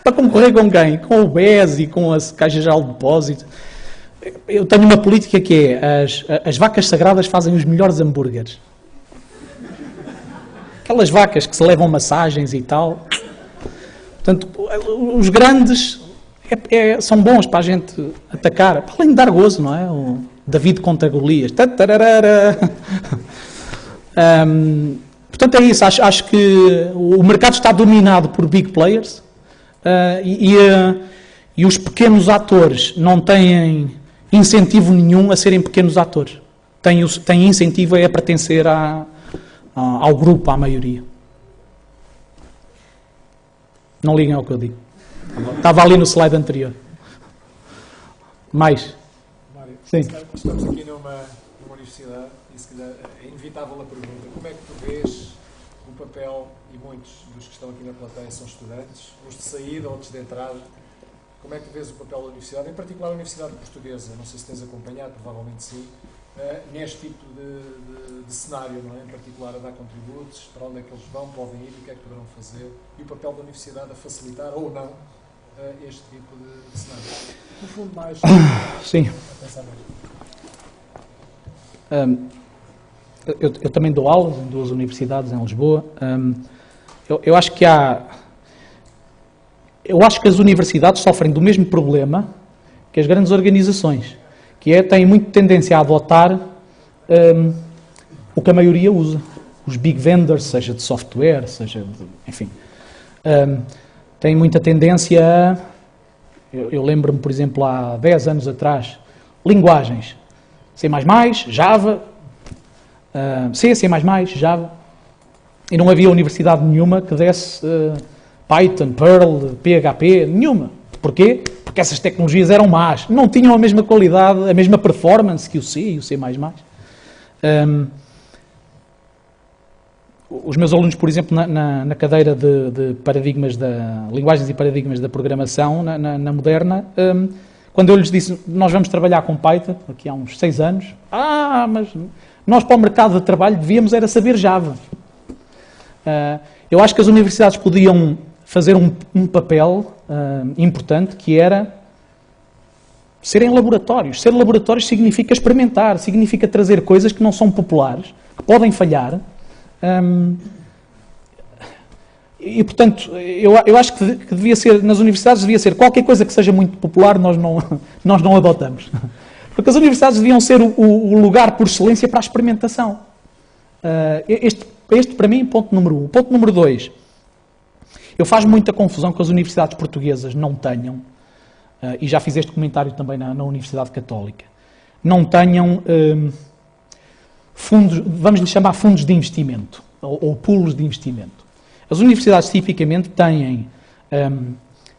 para concorrer com quem? Com o BES e com a Caixa Geral de Depósito? Eu tenho uma política que é: as vacas sagradas fazem os melhores hambúrgueres. Aquelas vacas que se levam massagens e tal. Portanto, os grandes são bons para a gente atacar, para além de dar gozo, não é? O David contra Golias. Portanto, é isso. Acho que o mercado está dominado por big players e os pequenos atores não têm incentivo nenhum a serem pequenos atores. Têm incentivo a pertencer ao grupo, à maioria. Não liguem ao que eu digo. Estava ali no slide anterior. Mais? Mário, sim. Estamos aqui numa universidade e, se calhar, é inevitável a pergunta: como é que tu vês o papel, e muitos dos que estão aqui na plateia são estudantes, uns de saída, outros de entrada, como é que tu vês o papel da universidade, em particular a Universidade Portuguesa, não sei se tens acompanhado, provavelmente sim, neste tipo de cenário, não é? Em particular a dar contributos, para onde é que eles vão, podem ir, o que é que poderão fazer, e o papel da universidade a facilitar ou não este tipo de cenário. No fundo, mais sim. a pensar mais. Eu também dou aulas em 2 universidades em Lisboa. Eu acho que as universidades sofrem do mesmo problema que as grandes organizações, que têm muito tendência a adotar o que a maioria usa. Os big vendors, seja de software, seja de... Enfim. Têm muita tendência a... Eu lembro-me, por exemplo, há 10 anos atrás, linguagens. C++, Java, C++, Java. E não havia universidade nenhuma que desse Python, Perl, PHP, nenhuma. Porquê? Porque essas tecnologias eram más. Não tinham a mesma qualidade, a mesma performance que o C e o C++. Os meus alunos, por exemplo, na cadeira de paradigmas linguagens e paradigmas da programação, na Moderna, quando eu lhes disse: nós vamos trabalhar com Python, aqui há uns 6 anos, mas nós para o mercado de trabalho devíamos era saber Java. Eu acho que as universidades podiam fazer um papel importante, que era serem laboratórios. Ser laboratórios significa experimentar, significa trazer coisas que não são populares, que podem falhar. E, portanto, eu acho que devia ser, nas universidades, devia ser qualquer coisa que seja muito popular, nós não adotamos. Porque as universidades deviam ser o lugar por excelência para a experimentação. Este, para mim, ponto número 1. Ponto número 2. Eu faço muita confusão que as universidades portuguesas não tenham, e já fiz este comentário também na Universidade Católica, não tenham fundos, vamos lhe chamar fundos de investimento, ou pools de investimento. As universidades tipicamente têm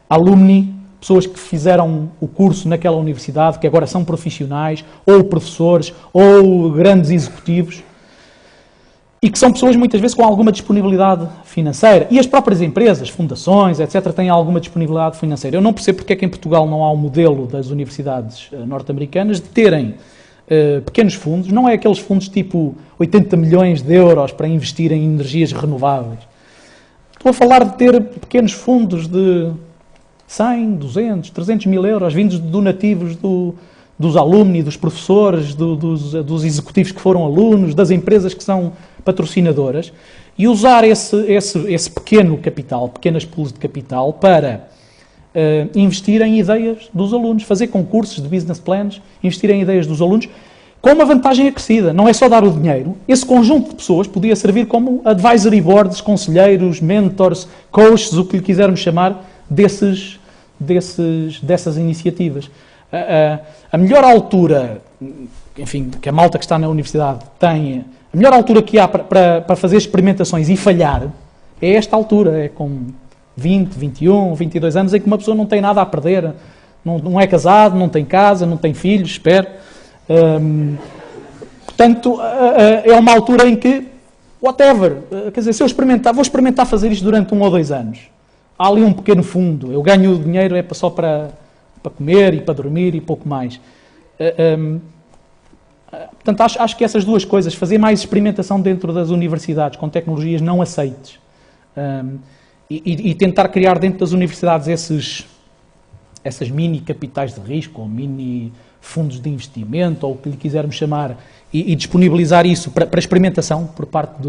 alumni, pessoas que fizeram o curso naquela universidade, que agora são profissionais, ou professores, ou grandes executivos, e que são pessoas muitas vezes com alguma disponibilidade financeira. E as próprias empresas, fundações, etc., têm alguma disponibilidade financeira. Eu não percebo porque é que em Portugal não há um modelo das universidades norte-americanas de terem pequenos fundos, não é aqueles fundos tipo 80 milhões de euros para investir em energias renováveis. Estou a falar de ter pequenos fundos de 100, 200, 300 mil euros, vindos de donativos dos alunos, dos professores, dos executivos que foram alunos, das empresas que são patrocinadoras, e usar esse pequeno capital, pequenas pools de capital, para investir em ideias dos alunos, fazer concursos de business plans, investir em ideias dos alunos, com uma vantagem acrescida. Não é só dar o dinheiro. Esse conjunto de pessoas podia servir como advisory boards, conselheiros, mentors, coaches, o que lhe quisermos chamar, dessas iniciativas. A melhor altura, enfim, que a malta que está na universidade tem, a melhor altura que há para fazer experimentações e falhar é esta altura, é com 20, 21, 22 anos, em que uma pessoa não tem nada a perder, não é casado, não tem casa, não tem filhos, espero. Portanto, é uma altura em que, whatever, quer dizer, se eu vou experimentar fazer isto durante 1 ou 2 anos. Há ali um pequeno fundo, eu ganho o dinheiro só para comer e para dormir e pouco mais. Portanto, acho que essas duas coisas, fazer mais experimentação dentro das universidades com tecnologias não aceites e tentar criar dentro das universidades essas mini capitais de risco ou mini fundos de investimento ou o que lhe quisermos chamar e disponibilizar isso para experimentação por parte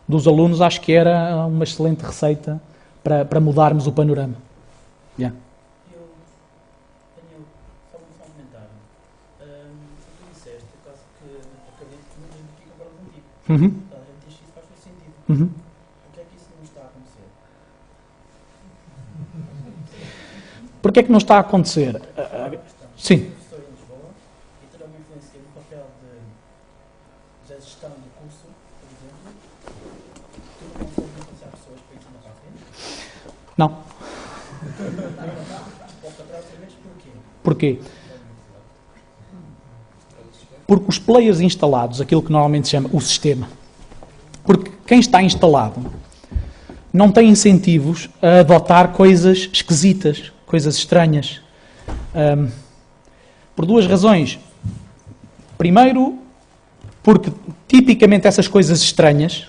dos alunos, acho que era uma excelente receita para mudarmos o panorama. Yeah. Uhum. Isso faz todo sentido. Uhum. Por que é que isso não está a acontecer? Porquê é que não está a acontecer? Sim. Professor em Lisboa e terá uma influência no papel da gestão do curso, por exemplo, tu não consegues influenciar pessoas para isso na frente? Não. Volta atrás outra vez, porquê? Porquê? Porque os players instalados, aquilo que normalmente se chama o sistema, porque quem está instalado não tem incentivos a adotar coisas esquisitas, coisas estranhas. Por 2 razões. Primeiro, porque tipicamente essas coisas estranhas,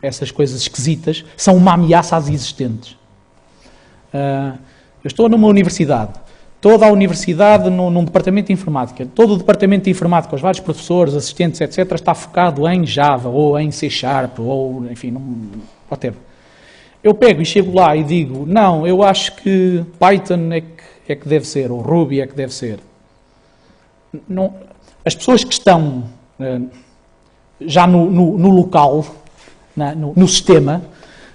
essas coisas esquisitas, são uma ameaça às existentes. Eu estou numa universidade. Toda a universidade num departamento de informática, todo o departamento de informática, os vários professores, assistentes, etc., está focado em Java, ou em C#, ou, enfim, whatever. Eu pego e chego lá e digo, não, eu acho que Python é que deve ser, ou Ruby é que deve ser. Não, as pessoas que estão já no local, no sistema,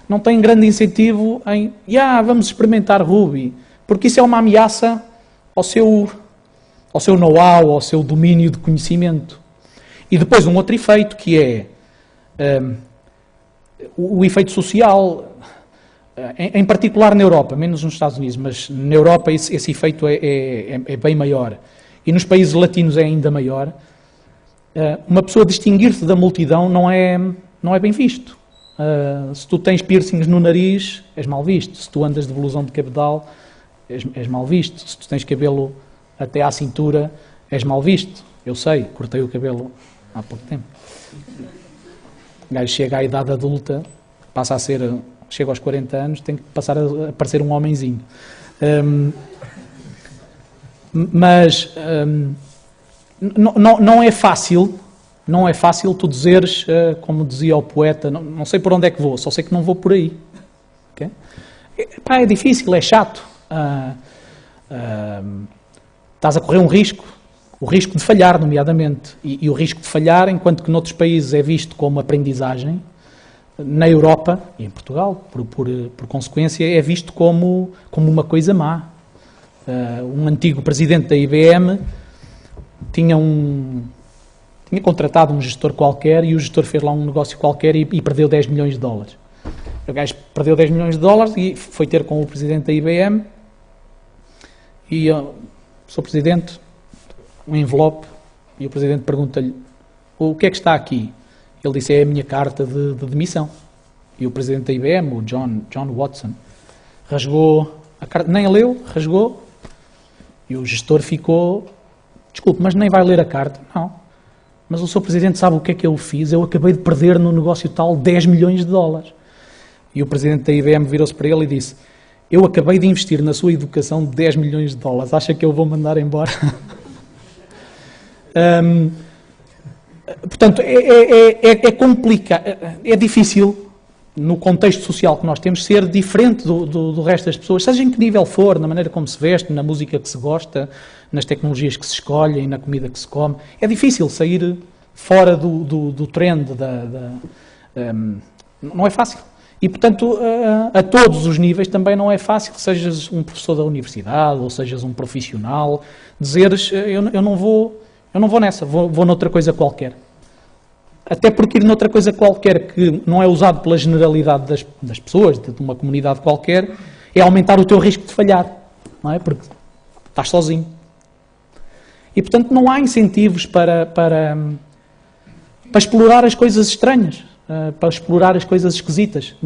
não têm grande incentivo em, vamos experimentar Ruby, porque isso é uma ameaça ao seu know-how, ao seu domínio de conhecimento. E depois um outro efeito, que é o efeito social, em particular na Europa, menos nos Estados Unidos, mas na Europa esse efeito é bem maior. E nos países latinos é ainda maior. Uma pessoa distinguir-se da multidão não é bem visto. Se tu tens piercings no nariz, és mal visto. Se tu andas de blusão de cabedal, és mal visto. Se tu tens cabelo até à cintura, és mal visto. Eu sei, cortei o cabelo há pouco tempo. O gajo chega à idade adulta, chega aos 40 anos, tem que passar a parecer um homenzinho. Mas não é fácil tu dizeres, como dizia o poeta, não sei por onde é que vou, só sei que não vou por aí. Okay? É difícil, é chato. Estás a correr um risco, o risco de falhar, nomeadamente. E o risco de falhar, enquanto que noutros países é visto como aprendizagem, na Europa e em Portugal, por consequência, é visto como uma coisa má. Um antigo presidente da IBM tinha contratado um gestor qualquer e o gestor fez lá um negócio qualquer e perdeu 10 milhões de dólares. O gajo perdeu 10 milhões de dólares e foi ter com o presidente da IBM e Sr. Presidente, um envelope, e o Presidente pergunta-lhe, o que é que está aqui? Ele disse, é a minha carta de demissão. E o Presidente da IBM, o John Watson, rasgou a carta, nem a leu, rasgou, e o gestor ficou, desculpe, mas nem vai ler a carta? Não. mas o Sr. Presidente sabe o que é que eu fiz? Eu acabei de perder no negócio tal 10 milhões de dólares. E o Presidente da IBM virou-se para ele e disse, eu acabei de investir na sua educação 10 milhões de dólares, acha que eu vou mandar embora? Portanto, é complicado, é difícil, no contexto social que nós temos, ser diferente do resto das pessoas, seja em que nível for, na maneira como se veste, na música que se gosta, nas tecnologias que se escolhem, na comida que se come. É difícil sair fora do trend, não é fácil. E, portanto, a todos os níveis também não é fácil, sejas um professor da universidade ou sejas um profissional, dizeres, eu não vou nessa, vou noutra coisa qualquer. Até porque ir noutra coisa qualquer que não é usado pela generalidade das pessoas, de uma comunidade qualquer, é aumentar o teu risco de falhar, não é? Porque estás sozinho. E, portanto, não há incentivos para explorar as coisas estranhas, para explorar as coisas esquisitas.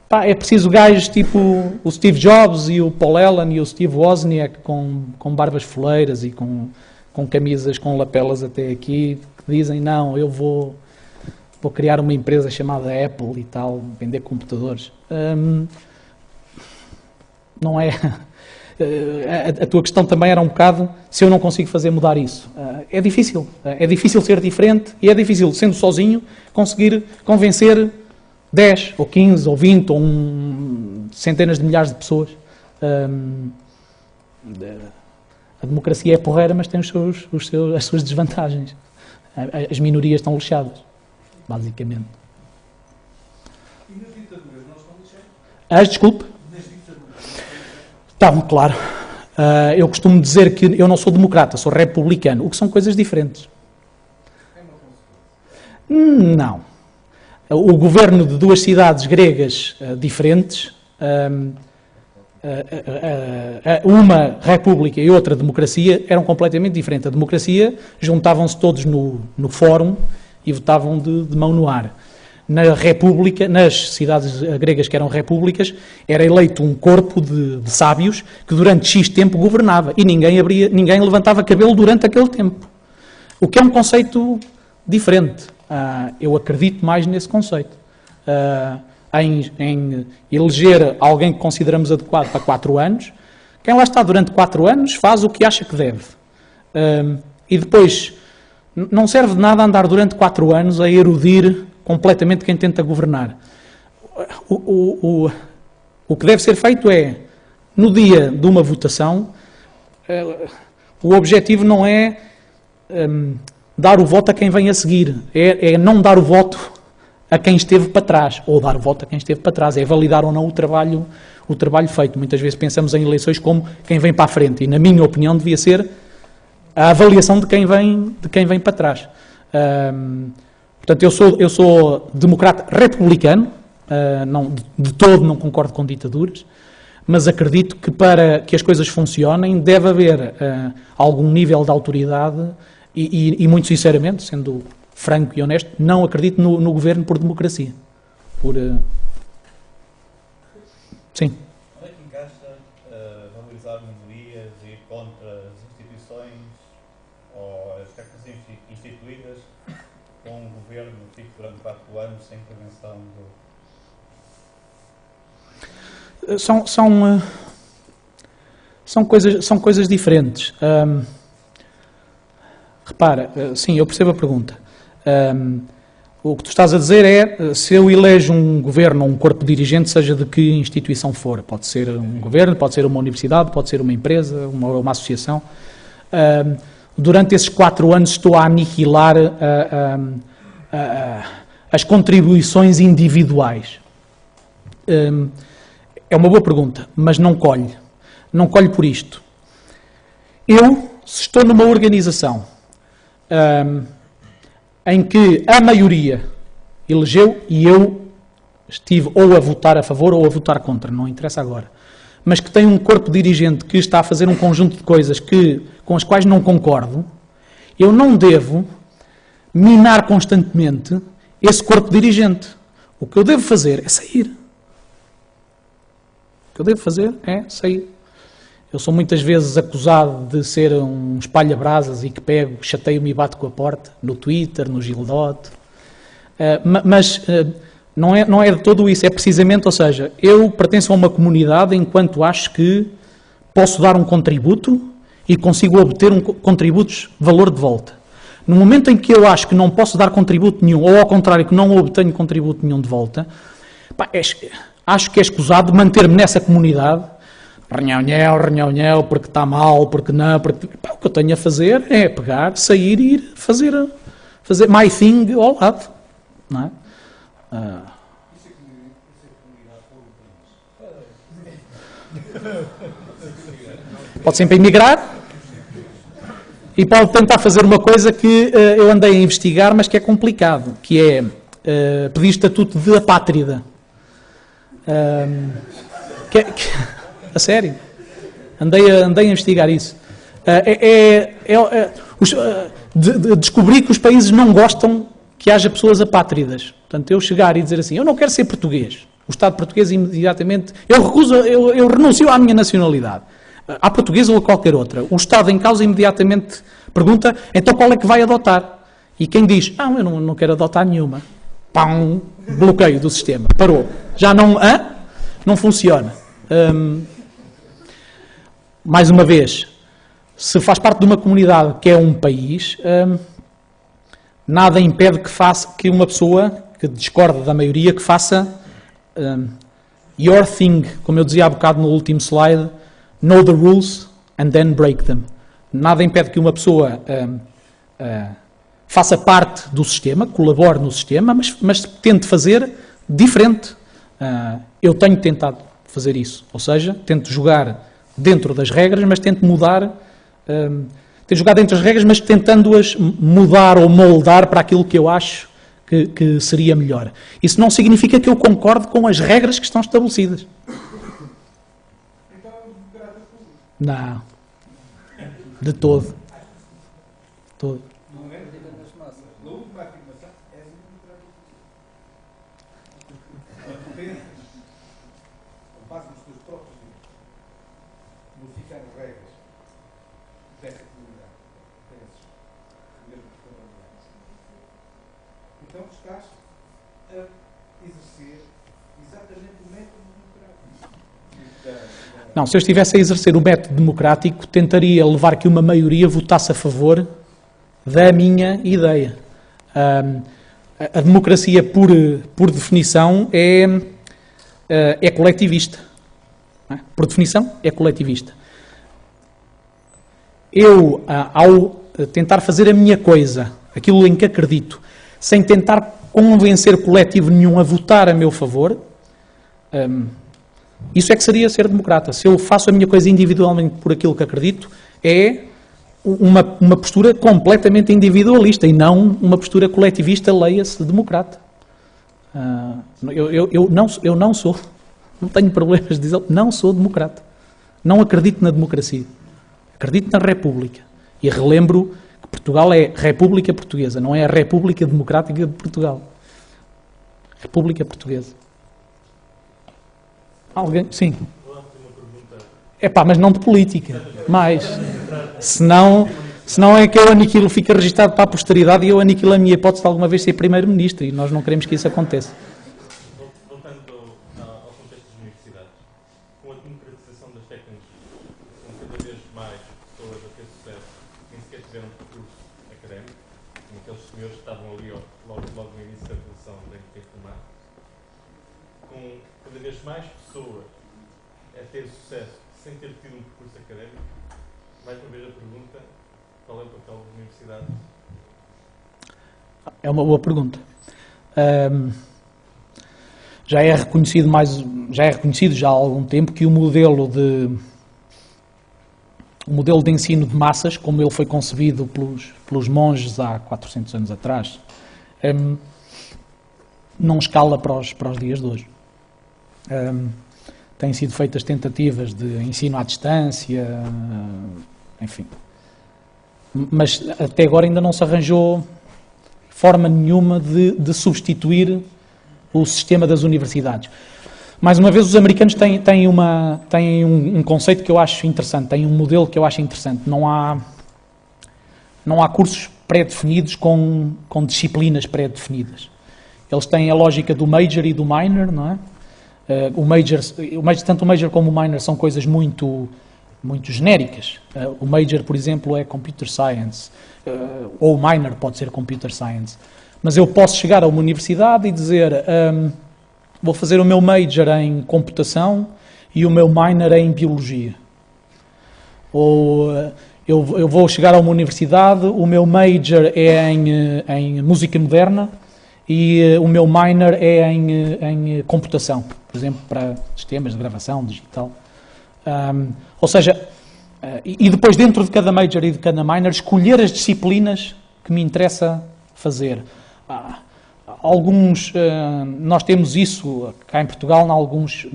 É preciso gajos tipo o Steve Jobs e o Paul Allen e o Steve Wozniak com barbas foleiras e com camisas com lapelas até aqui, que dizem, não, eu vou criar uma empresa chamada Apple e tal, vender computadores. Não é... A tua questão também era um bocado se eu não consigo fazer mudar isso. É difícil ser diferente e é difícil, sendo sozinho, conseguir convencer 10 ou 15 ou 20 ou centenas de milhares de pessoas. A democracia é porreira, mas tem as suas desvantagens. As minorias estão lixadas, basicamente. E nas ditaduras não estão lixadas? Desculpe? Nas ditaduras. Estão, claro. Eu costumo dizer que eu não sou democrata, sou republicano, o que são coisas diferentes. É uma consequência? Não. O governo de duas cidades gregas diferentes, uma república e outra democracia, eram completamente diferentes. A democracia, juntavam-se todos no fórum e votavam de mão no ar. Na república, nas cidades gregas que eram repúblicas, era eleito um corpo de sábios que durante X tempo governava e ninguém levantava cabelo durante aquele tempo. O que é um conceito diferente. Eu acredito mais nesse conceito. Em eleger alguém que consideramos adequado para 4 anos. Quem lá está durante 4 anos faz o que acha que deve. E depois, não serve de nada andar durante 4 anos a erudir completamente quem tenta governar. O que deve ser feito é, no dia de uma votação, o objetivo não é dar o voto a quem vem a seguir, é não dar o voto a quem esteve para trás, ou dar o voto a quem esteve para trás, é validar ou não o trabalho feito. Muitas vezes pensamos em eleições como quem vem para a frente, e na minha opinião devia ser a avaliação de quem vem para trás. Portanto, eu sou democrata republicano, de todo não concordo com ditaduras, mas acredito que para que as coisas funcionem deve haver algum nível de autoridade e muito sinceramente, sendo franco e honesto, não acredito no governo por democracia. Sim. Onde é que encaixa valorizar minorias e ir contra as instituições ou as cartas instituídas com um governo que fique durante 4 anos sem intervenção do... São coisas diferentes. Repara, sim, eu percebo a pergunta. O que tu estás a dizer é, se eu elejo um governo ou um corpo dirigente, seja de que instituição for, pode ser um governo, pode ser uma universidade, pode ser uma empresa, uma associação, durante esses 4 anos estou a aniquilar as contribuições individuais. É uma boa pergunta, mas não colhe. Não colhe por isto. Se estou numa organização em que a maioria elegeu e eu estive ou a votar a favor ou a votar contra, não interessa agora, mas que tem um corpo dirigente que está a fazer um conjunto de coisas com as quais não concordo, eu não devo minar constantemente esse corpo dirigente. O que eu devo fazer é sair. O que eu devo fazer é sair. Eu sou muitas vezes acusado de ser um espalha-brasas e que pego, chateio-me e bato com a porta, no Twitter, no Gildote. Mas não é de todo isso, é precisamente, ou seja, eu pertenço a uma comunidade enquanto acho que posso dar um contributo e consigo obter contributos de valor de volta. No momento em que eu acho que não posso dar contributo nenhum, ou ao contrário, que não obtenho contributo nenhum de volta, acho que é escusado manter-me nessa comunidade, renhão, porque está mal, porque não, porque... o que eu tenho a fazer é pegar, sair e ir fazer my thing ao lado. Não é? Pode sempre emigrar e pode tentar fazer uma coisa que eu andei a investigar, mas que é complicado, que é pedir estatuto de apátrida. A sério. Andei a investigar isso. Descobri que os países não gostam que haja pessoas apátridas. Portanto, eu chegar e dizer assim, eu não quero ser português. O Estado português imediatamente... Eu renuncio à minha nacionalidade. À portuguesa ou a qualquer outra. O Estado em causa imediatamente pergunta, então qual é que vai adotar? E quem diz, eu não quero adotar nenhuma. Pão, bloqueio do sistema. Parou. Já não funciona. Mais uma vez, se faz parte de uma comunidade que é um país, nada impede que uma pessoa que discorda da maioria que faça your thing, como eu dizia há bocado no último slide, know the rules and then break them. Nada impede que uma pessoa faça parte do sistema, colabore no sistema, mas tente fazer diferente. Eu tenho tentado fazer isso, ou seja, tento jogar dentro das regras, mas tento mudar, tento jogar dentro das regras, mas tentando-as mudar ou moldar para aquilo que eu acho que seria melhor. Isso não significa que eu concorde com as regras que estão estabelecidas. Não. De todo. Todo. Então estás a exercer exatamente o método democrático. Não, se eu estivesse a exercer o método democrático, tentaria levar que uma maioria votasse a favor da minha ideia. A democracia, por definição, é coletivista. Por definição, é coletivista. Eu, ao tentar fazer a minha coisa, aquilo em que acredito, sem tentar convencer coletivo nenhum a votar a meu favor, isso é que seria ser democrata. Se eu faço a minha coisa individualmente por aquilo que acredito, é uma postura completamente individualista e não uma postura coletivista, leia-se democrata. Eu não sou, não tenho problemas de dizer, não sou democrata. Não acredito na democracia. Acredito na República. E relembro que Portugal é República Portuguesa, não é a República Democrática de Portugal. República Portuguesa. Alguém? Sim. Mas não de política. Mais. Senão é que eu aniquilo, fica registado para a posteridade e eu aniquilo a minha hipótese de alguma vez ser Primeiro-Ministro e nós não queremos que isso aconteça. Voltando ao contexto das universidades, com a democratização das tecnologias, com cada vez mais pessoas a ter sucesso, nem sequer tiveram percurso académico, como aqueles senhores que estavam ali logo no início da revolução da informática, com cada vez mais pessoas a ter sucesso sem ter tido um percurso académico, mais uma vez a pergunta, qual é o papel das universidades? É uma boa pergunta. Já é reconhecido já há algum tempo que o modelo de ensino de massas, como ele foi concebido pelos monges há 400 anos atrás, não escala para os dias de hoje. Têm sido feitas tentativas de ensino à distância, enfim. Mas até agora ainda não se arranjou forma nenhuma de substituir o sistema das universidades. Mais uma vez, os americanos têm um conceito que eu acho interessante, têm um modelo que eu acho interessante. Não há cursos pré-definidos com disciplinas pré-definidas. Eles têm a lógica do major e do minor, não é? Tanto o major como o minor são coisas muito genéricas. O major, por exemplo, é computer science, ou o minor pode ser computer science. Mas eu posso chegar a uma universidade e dizer vou fazer o meu major em computação e o meu minor em biologia. Ou eu vou chegar a uma universidade, o meu major é em música moderna e o meu minor é em computação, por exemplo, para sistemas de gravação digital. Ou seja, e depois dentro de cada major e de cada minor, escolher as disciplinas que me interessa fazer. Nós temos isso cá em Portugal, em alguns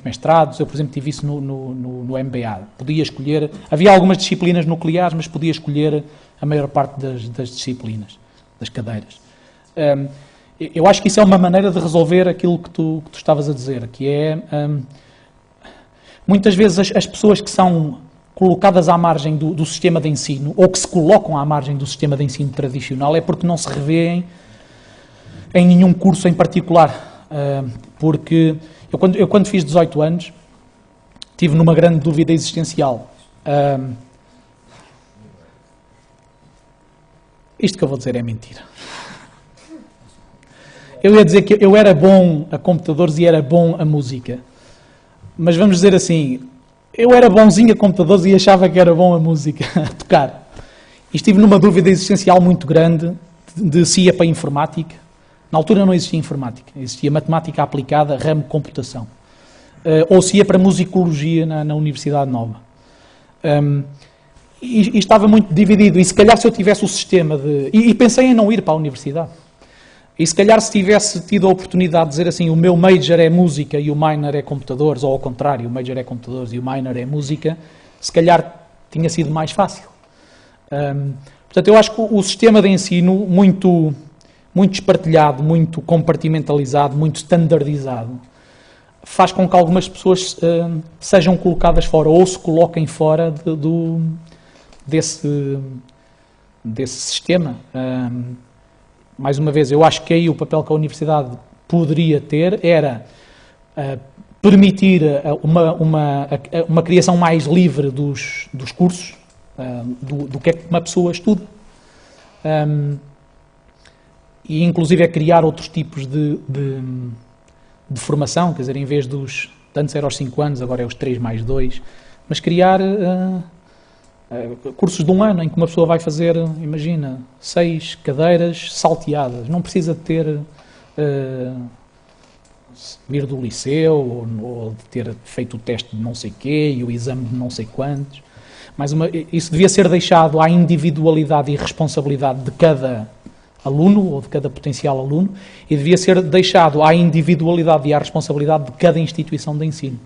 mestrados. Eu, por exemplo, tive isso no MBA. Podia escolher, havia algumas disciplinas nucleares, mas podia escolher a maior parte das disciplinas, das cadeiras. Eu acho que isso é uma maneira de resolver aquilo que tu estavas a dizer, que é, muitas vezes as pessoas que são colocadas à margem do sistema de ensino, ou que se colocam à margem do sistema de ensino tradicional, é porque não se revêem em nenhum curso em particular. Porque eu quando fiz 18 anos, tive numa grande dúvida existencial. Isto que eu vou dizer é mentira. Eu ia dizer que eu era bom a computadores e era bom a música. Mas vamos dizer assim, eu era bonzinho a computadores e achava que era bom a música, a tocar. E estive numa dúvida existencial muito grande de se ia para a informática. Na altura não existia informática, existia matemática aplicada, ramo de computação. Ou se ia para musicologia na Universidade Nova. E estava muito dividido. E se calhar se eu tivesse o sistema de... E pensei em não ir para a universidade. E se calhar se tivesse tido a oportunidade de dizer assim, o meu major é música e o minor é computadores, ou ao contrário, o major é computadores e o minor é música, se calhar tinha sido mais fácil. Portanto, eu acho que o sistema de ensino muito espartilhado, muito compartimentalizado, muito standardizado, faz com que algumas pessoas sejam colocadas fora, ou se coloquem fora desse sistema. Mais uma vez, eu acho que aí o papel que a universidade poderia ter era permitir uma criação mais livre dos cursos, do que é que uma pessoa estuda. E inclusive é criar outros tipos de formação, quer dizer, em vez antes era aos 5 anos, agora é os 3+2, mas criar cursos de um ano em que uma pessoa vai fazer, imagina, 6 cadeiras salteadas, não precisa de ter vir do liceu ou de ter feito o teste de não sei quê e o exame de não sei quantos. Isso devia ser deixado à individualidade e responsabilidade de cada aluno ou de cada potencial aluno e devia ser deixado à individualidade e à responsabilidade de cada instituição de ensino.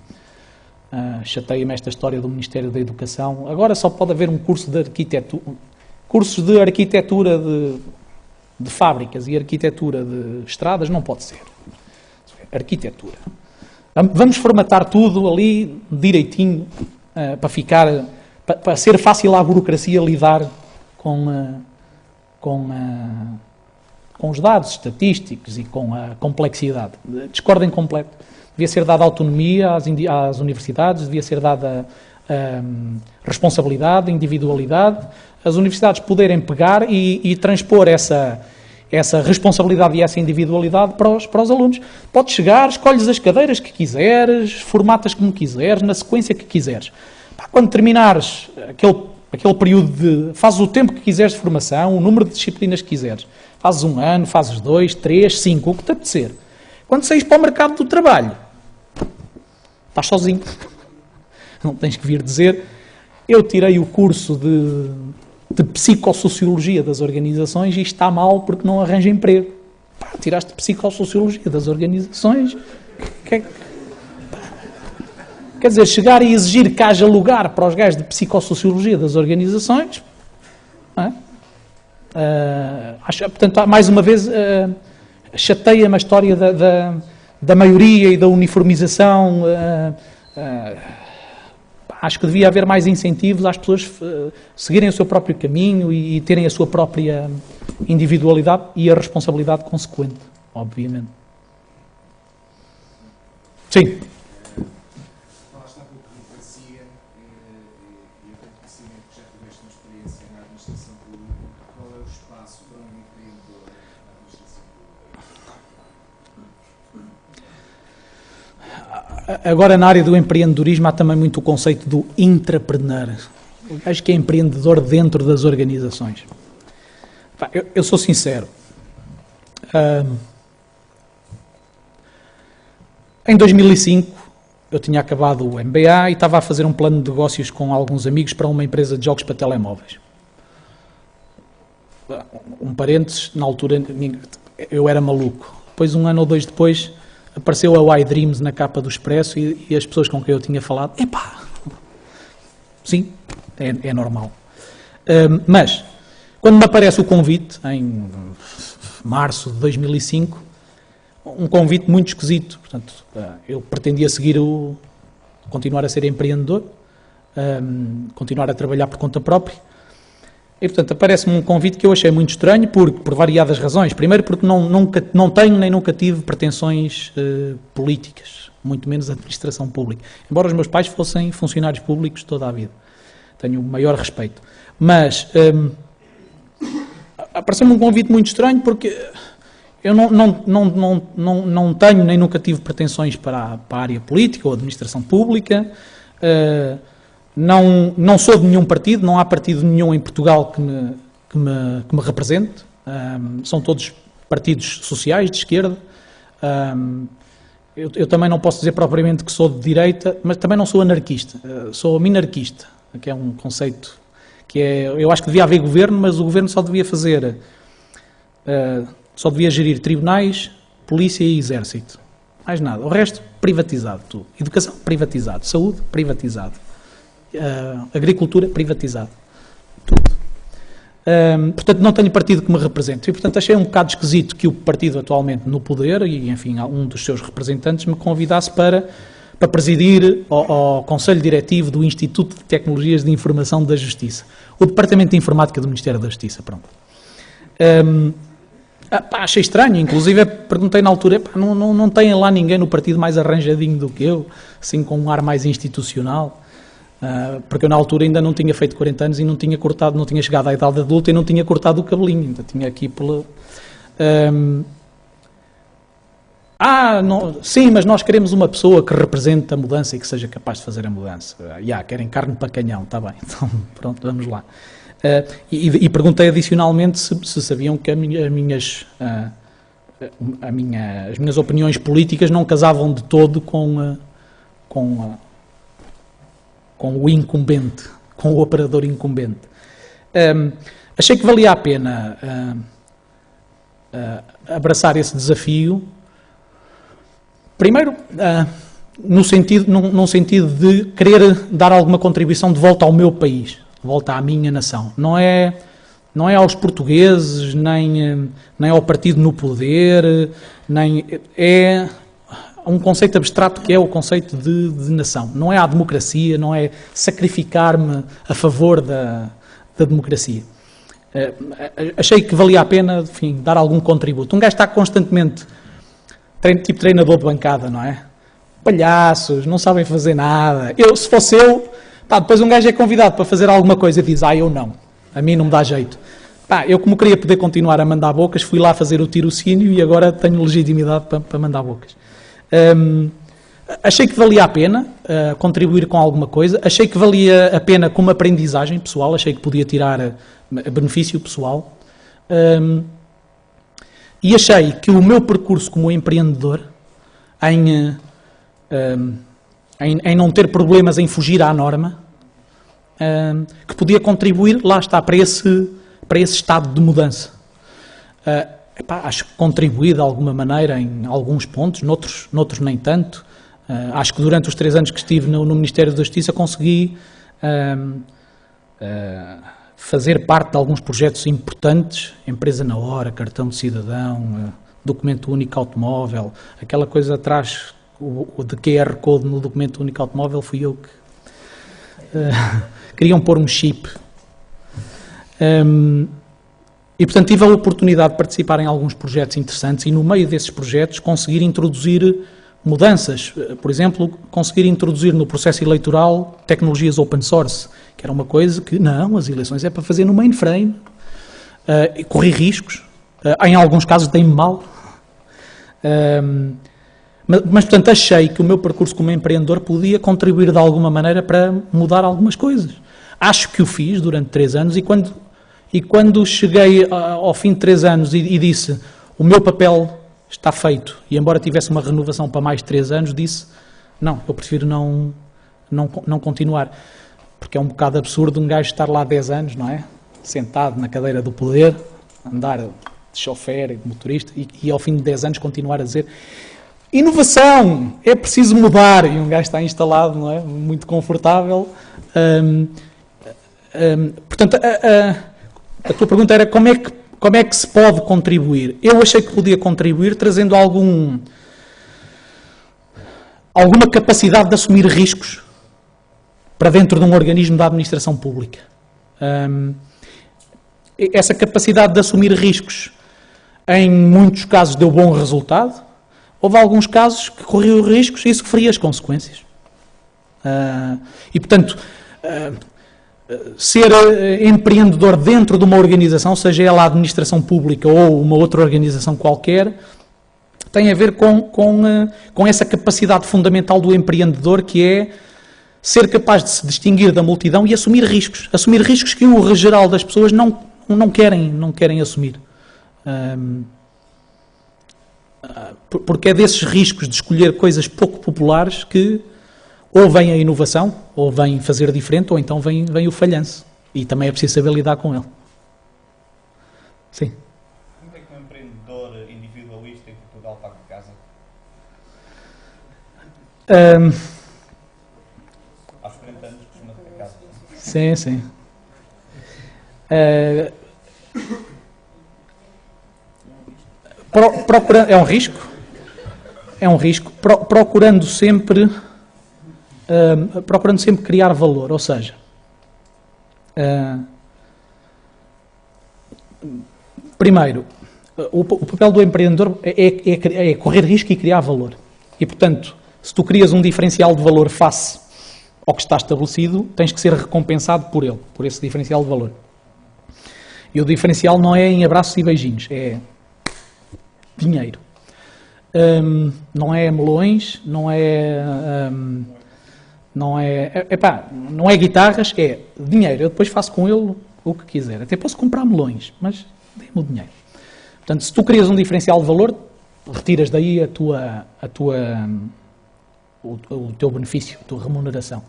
Chateia-me esta história do Ministério da Educação. Agora só pode haver um curso de arquitetura, cursos de arquitetura de fábricas e arquitetura de estradas, não pode ser. Arquitetura. Vamos formatar tudo ali direitinho para ser fácil à burocracia lidar com os dados estatísticos e com a complexidade. Discordo em completo. Devia ser dada autonomia às universidades, devia ser dada responsabilidade, individualidade, as universidades poderem pegar e transpor essa responsabilidade e essa individualidade para os alunos. Podes chegar, escolhes as cadeiras que quiseres, formatas como quiseres, na sequência que quiseres. Quando terminares aquele período fazes o tempo que quiseres de formação, o número de disciplinas que quiseres. Fazes 1 ano, fazes 2, 3, 5, o que te apetecer. Quando saís para o mercado do trabalho, estás sozinho. Não tens que vir dizer, eu tirei o curso de psicossociologia das organizações e está mal porque não arranja emprego. Tiraste psicossociologia das organizações. Quer dizer, chegar e exigir que haja lugar para os gajos de psicossociologia das organizações, não é? Portanto, mais uma vez, chateia-me a história da maioria e da uniformização. Acho que devia haver mais incentivos às pessoas seguirem o seu próprio caminho e terem a sua própria individualidade e a responsabilidade consequente, obviamente. Sim. Falaste há pouco de democracia e eu tenho conhecimento que já tiveste uma experiência na administração pública. Qual é o espaço para um empreendedor na administração pública? Agora, na área do empreendedorismo, há também muito o conceito do intrapreneur. Acho que é empreendedor dentro das organizações. Eu sou sincero. Em 2005, eu tinha acabado o MBA e estava a fazer um plano de negócios com alguns amigos para uma empresa de jogos para telemóveis. Um parênteses, na altura eu era maluco. Depois, um ano ou dois depois, apareceu a iDreams na capa do Expresso e as pessoas com quem eu tinha falado, epá, sim, é normal. Mas, quando me aparece o convite, em março de 2005, um convite muito esquisito. Portanto, eu pretendia continuar a ser empreendedor, continuar a trabalhar por conta própria. E, portanto, aparece-me um convite que eu achei muito estranho por variadas razões. Primeiro, porque não tenho nem nunca tive pretensões políticas, muito menos administração pública. Embora os meus pais fossem funcionários públicos toda a vida. Tenho o maior respeito. Mas apareceu-me um convite muito estranho porque eu não tenho nem nunca tive pretensões para a área política ou administração pública. Não sou de nenhum partido, não há partido nenhum em Portugal que me represente. São todos partidos sociais, de esquerda. Eu também não posso dizer propriamente que sou de direita, mas também não sou anarquista. Sou minarquista, que é um conceito que eu acho que devia haver governo, mas o governo só devia gerir tribunais, polícia e exército. Mais nada. O resto, privatizado tudo. Educação, privatizado. Saúde, privatizado. Agricultura, privatizado. Tudo. Portanto, não tenho partido que me represente. E, portanto, achei um bocado esquisito que o partido atualmente no poder, e, enfim, um dos seus representantes, me convidasse para presidir ao Conselho Diretivo do Instituto de Tecnologias de Informação da Justiça. O Departamento de Informática do Ministério da Justiça, pronto. Achei estranho, inclusive perguntei na altura, não tem lá ninguém no partido mais arranjadinho do que eu, assim com um ar mais institucional, porque eu na altura ainda não tinha feito 40 anos e não tinha chegado à idade adulta e não tinha cortado o cabelinho, ainda tinha aqui pela... sim, mas nós queremos uma pessoa que represente a mudança e que seja capaz de fazer a mudança. Querem carne para canhão, está bem, então pronto, vamos lá. E perguntei adicionalmente se sabiam que as minhas opiniões políticas não casavam de todo com o incumbente, com o operador incumbente. Achei que valia a pena abraçar esse desafio, primeiro num sentido de querer dar alguma contribuição de volta ao meu país, de volta à minha nação. Não é aos portugueses, nem ao partido no poder, é um conceito abstrato que é o conceito de nação. Não é a democracia, não é sacrificar-me a favor da democracia. Achei que valia a pena, enfim, dar algum contributo. Um gajo está constantemente, tipo treinador de bancada, não é? Palhaços, não sabem fazer nada. Se fosse eu, depois um gajo é convidado para fazer alguma coisa e diz, eu não, a mim não me dá jeito. Eu, como queria poder continuar a mandar bocas, fui lá fazer o tirocínio e agora tenho legitimidade para mandar bocas. Achei que valia a pena contribuir com alguma coisa, achei que valia a pena como aprendizagem pessoal, achei que podia tirar benefício pessoal, e achei que o meu percurso como empreendedor, em não ter problemas em fugir à norma, que podia contribuir, lá está, para esse estado de mudança. Acho que contribuí de alguma maneira em alguns pontos, noutros nem tanto. Acho que durante os 3 anos que estive no Ministério da Justiça consegui fazer parte de alguns projetos importantes, Empresa na Hora, Cartão de Cidadão, documento único automóvel, aquela coisa atrás, o de QR Code no documento único automóvel, fui eu que... queriam pôr um chip. E, portanto, tive a oportunidade de participar em alguns projetos interessantes e, no meio desses projetos, conseguir introduzir mudanças. Por exemplo, conseguir introduzir no processo eleitoral tecnologias open source, que era uma coisa que, não, as eleições é para fazer no mainframe, correr riscos, em alguns casos dei-me mal. Mas, portanto, achei que o meu percurso como empreendedor podia contribuir de alguma maneira para mudar algumas coisas. Acho que o fiz durante 3 anos e quando cheguei ao fim de 3 anos e disse o meu papel está feito, e embora tivesse uma renovação para mais 3 anos, disse não, eu prefiro não continuar. Porque é um bocado absurdo um gajo estar lá 10 anos, não é? Sentado na cadeira do poder, andar de chofer e de motorista e ao fim de 10 anos continuar a dizer inovação, é preciso mudar, e um gajo está instalado, não é? Muito confortável. Portanto, a tua pergunta era como é que se pode contribuir? Eu achei que podia contribuir trazendo alguma capacidade de assumir riscos para dentro de um organismo da administração pública. Essa capacidade de assumir riscos, em muitos casos, deu bom resultado. Houve alguns casos que corriam riscos e sofria as consequências. E, portanto, ser empreendedor dentro de uma organização, seja ela a administração pública ou uma outra organização qualquer, tem a ver com essa capacidade fundamental do empreendedor, que é ser capaz de se distinguir da multidão e assumir riscos. Assumir riscos que o geral das pessoas não querem assumir. Porque é desses riscos de escolher coisas pouco populares que ou vem a inovação, ou vem fazer diferente, ou então vem o falhanço. E também é preciso saber lidar com ele. Sim. Como é que um empreendedor individualista em Portugal paga casa? Aos 40 anos costuma ter casa. Sim, sim. É um risco. É um risco. Procurando sempre criar valor. Ou seja, primeiro, o papel do empreendedor é correr risco e criar valor. E, portanto, se tu crias um diferencial de valor face ao que está estabelecido, tens que ser recompensado por ele, por esse diferencial de valor. E o diferencial não é em abraços e beijinhos, é dinheiro. Não é melões, não é guitarras, é dinheiro. Eu depois faço com ele o que quiser. Até posso comprar melões, mas dê-me o dinheiro. Portanto, se tu crias um diferencial de valor, retiras daí o teu benefício, a tua remuneração.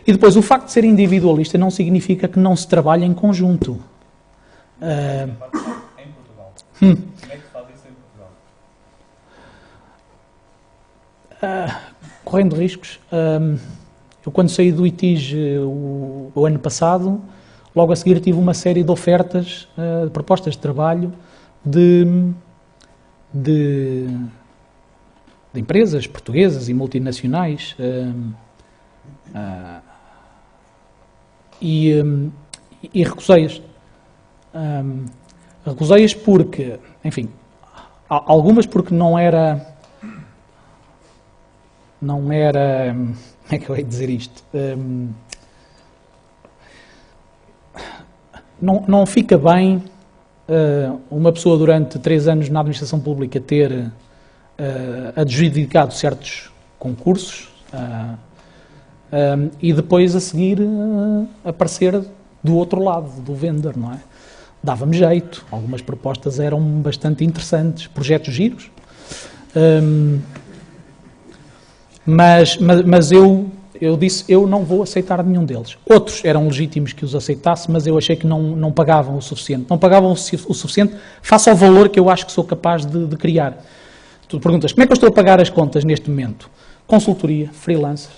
E depois, o facto de ser individualista não significa que não se trabalhe em conjunto. Em Portugal. Como é que se faz isso em Portugal? Correndo riscos. Eu, quando saí do ITIG o ano passado, logo a seguir tive uma série de ofertas, de propostas de trabalho de empresas portuguesas e multinacionais. E recusei-as. Recusei-as porque, enfim, algumas porque não era, como é que eu hei de dizer isto? Não fica bem uma pessoa durante 3 anos na administração pública ter adjudicado certos concursos e depois a seguir aparecer do outro lado, do vendedor, não é? Dava-me jeito, algumas propostas eram bastante interessantes, projetos giros, mas eu disse, eu não vou aceitar nenhum deles. Outros eram legítimos que os aceitasse, mas eu achei que não pagavam o suficiente. Não pagavam o suficiente face ao valor que eu acho que sou capaz de criar. Tu perguntas, como é que eu estou a pagar as contas neste momento? Consultoria, freelancer.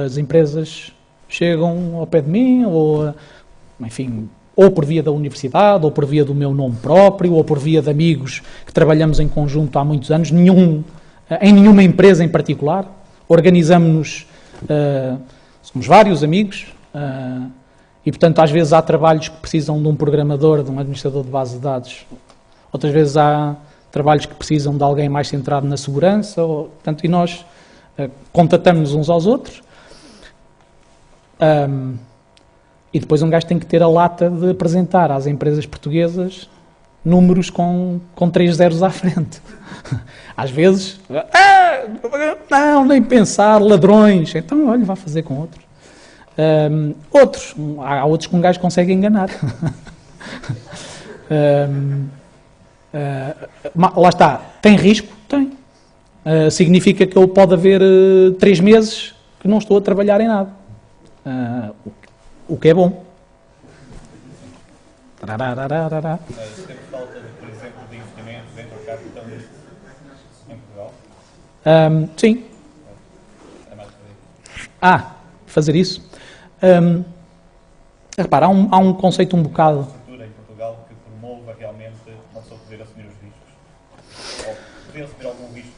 As empresas chegam ao pé de mim, ou, enfim, ou por via da universidade, ou por via do meu nome próprio, ou por via de amigos que trabalhamos em conjunto há muitos anos, em nenhuma empresa em particular. Organizamos-nos, somos vários amigos, e portanto às vezes há trabalhos que precisam de um programador, de um administrador de base de dados, outras vezes há trabalhos que precisam de alguém mais centrado na segurança, portanto, e nós contatamos-nos uns aos outros. E depois um gajo tem que ter a lata de apresentar às empresas portuguesas números com 3 zeros à frente. Às vezes, não, nem pensar, ladrões. Então, olha, vá fazer com outros. Há outros que um gajo consegue enganar. Lá está, tem risco? Tem. Significa que pode haver 3 meses que não estou a trabalhar em nada. O que é bom. Temos falta, por exemplo, de investimento dentro do capital em Portugal? Sim. É mais por aí. Fazer isso. Repara, há um conceito um bocado... Estrutura em Portugal que promova realmente uma pessoa poder assumir os riscos. Ou poder assumir algum risco.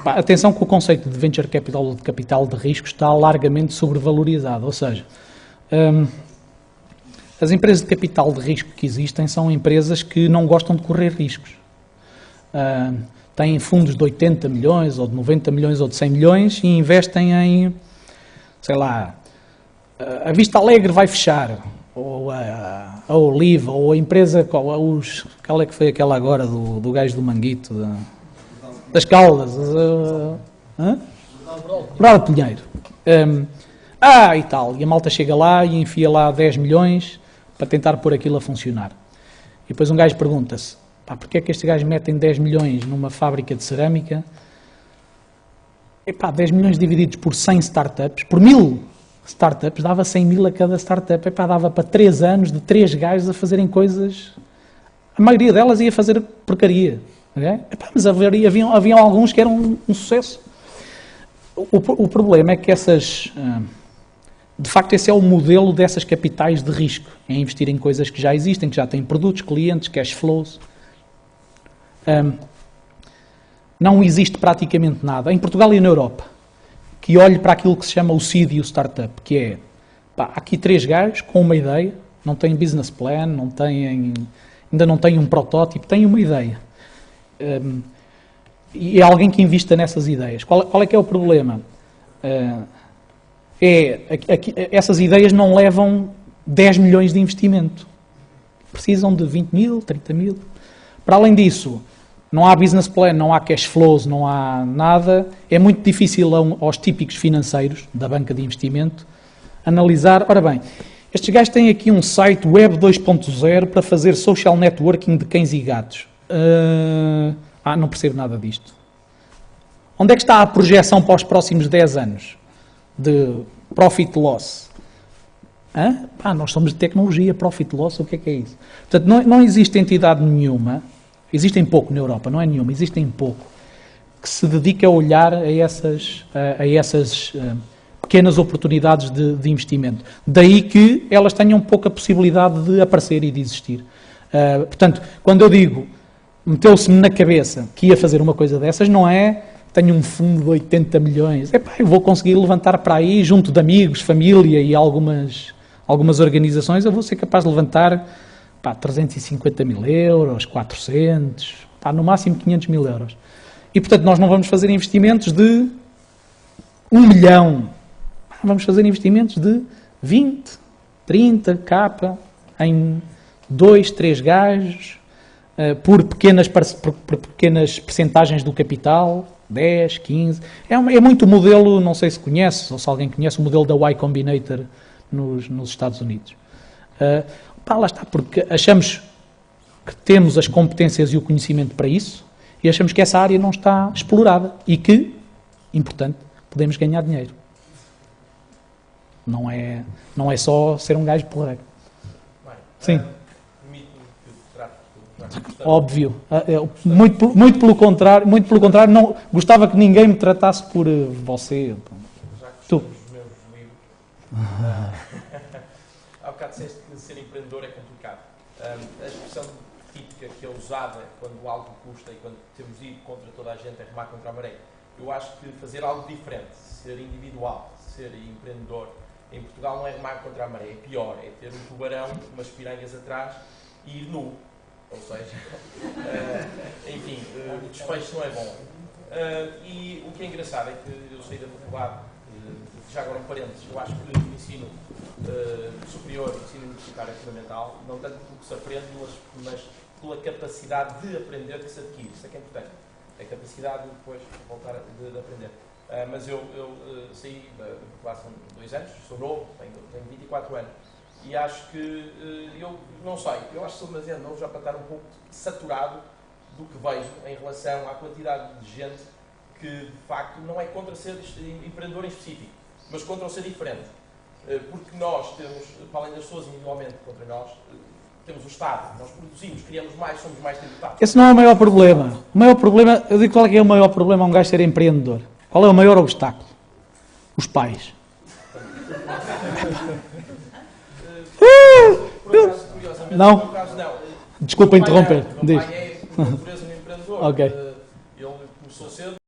Atenção que o conceito de venture capital ou de capital de risco está largamente sobrevalorizado, ou seja, as empresas de capital de risco que existem são empresas que não gostam de correr riscos. Têm fundos de 80 milhões, ou de 90 milhões, ou de 100 milhões e investem em, sei lá, a Vista Alegre vai fechar, ou a Oliva, ou a empresa, qual é que foi aquela agora do gajo do Manguito, das Caldas, Bernardo Pinheiro. E tal, e a malta chega lá e enfia lá 10 milhões para tentar pôr aquilo a funcionar. E depois um gajo pergunta-se, porque é que estes gajos metem 10 milhões numa fábrica de cerâmica? 10 milhões divididos por 100 startups, por 1000 startups, dava 100 mil a cada startup. Dava para 3 anos de 3 gajos a fazerem coisas. A maioria delas ia fazer porcaria. Okay? Mas haviam alguns que eram um sucesso. O problema é que de facto esse é o modelo dessas capitais de risco, é investir em coisas que já existem, que já têm produtos, clientes, cash flows. Não existe praticamente nada, em Portugal e na Europa, que olhe para aquilo que se chama o seed e o startup, que é, há aqui 3 gajos com uma ideia, não têm business plan, ainda não têm um protótipo, têm uma ideia. E é alguém que invista nessas ideias. Qual é que é o problema? Essas ideias não levam 10 milhões de investimento. Precisam de 20 mil, 30 mil. Para além disso, não há business plan, não há cash flows, não há nada. É muito difícil aos típicos financeiros da banca de investimento analisar. Ora bem, estes gajos têm aqui um site web 2.0 para fazer social networking de cães e gatos. Não percebo nada disto. Onde é que está a projeção para os próximos 10 anos? De profit loss? Nós somos de tecnologia, profit loss, o que é isso? Portanto, não existe entidade nenhuma, existem pouco na Europa, não é nenhuma, existem pouco, que se dedica a olhar a essas pequenas oportunidades de investimento. Daí que elas tenham pouca possibilidade de aparecer e de existir. Portanto, quando eu digo meteu-se-me na cabeça que ia fazer uma coisa dessas, não é tenho um fundo de 80 milhões, eu vou conseguir levantar para aí, junto de amigos, família e algumas organizações, eu vou ser capaz de levantar 350 mil euros, 400, no máximo 500 mil euros. E, portanto, nós não vamos fazer investimentos de 1 milhão, vamos fazer investimentos de 20, 30 capa em 2, 3 gajos, por pequenas percentagens do capital, 10, 15. É muito o modelo, não sei se conhece, ou se alguém conhece, o modelo da Y Combinator nos Estados Unidos. Lá está, porque achamos que temos as competências e o conhecimento para isso, e achamos que essa área não está explorada, e que, importante, podemos ganhar dinheiro. Não é só ser um gajo porreiro. Sim. Óbvio. Muito pelo contrário, não gostava que ninguém me tratasse por você. Já que Tu. os meus livros, bocado disseste que ser empreendedor é complicado. A expressão típica que é usada quando algo custa e quando temos de ir contra toda a gente é remar contra a maré. Eu acho que fazer algo diferente, ser individual, ser empreendedor, em Portugal não é remar contra a maré, é pior, é ter um tubarão, umas piranhas atrás e ir nu. Ou seja, enfim, o desfecho não é bom. E o que é engraçado é que eu saí da faculdade, já agora um parênteses, eu acho que o ensino superior, o ensino universitário é fundamental, não tanto pelo que se aprende, mas pela capacidade de aprender que se adquire. Isso é que é importante. A capacidade de depois voltar de aprender. Mas eu saí da faculdade há 2 anos, sou novo, tenho 24 anos. E acho que, eu não sei, eu acho que sou demasiado novo já para estar um pouco saturado do que vejo em relação à quantidade de gente que, de facto, não é contra ser empreendedor em específico, mas contra o ser diferente. Porque nós temos, para além das pessoas individualmente contra nós, temos o Estado, nós produzimos, criamos mais, somos mais tributados. Esse não é o maior problema. O maior problema, eu digo qual é que é o maior problema a um gajo ser empreendedor. Qual é o maior obstáculo? Os pais. Por acaso, curiosamente, Não? no meu caso, não. Desculpa interromper. O meu pai é, por natureza, um empreendedor. Ok. Ele começou cedo.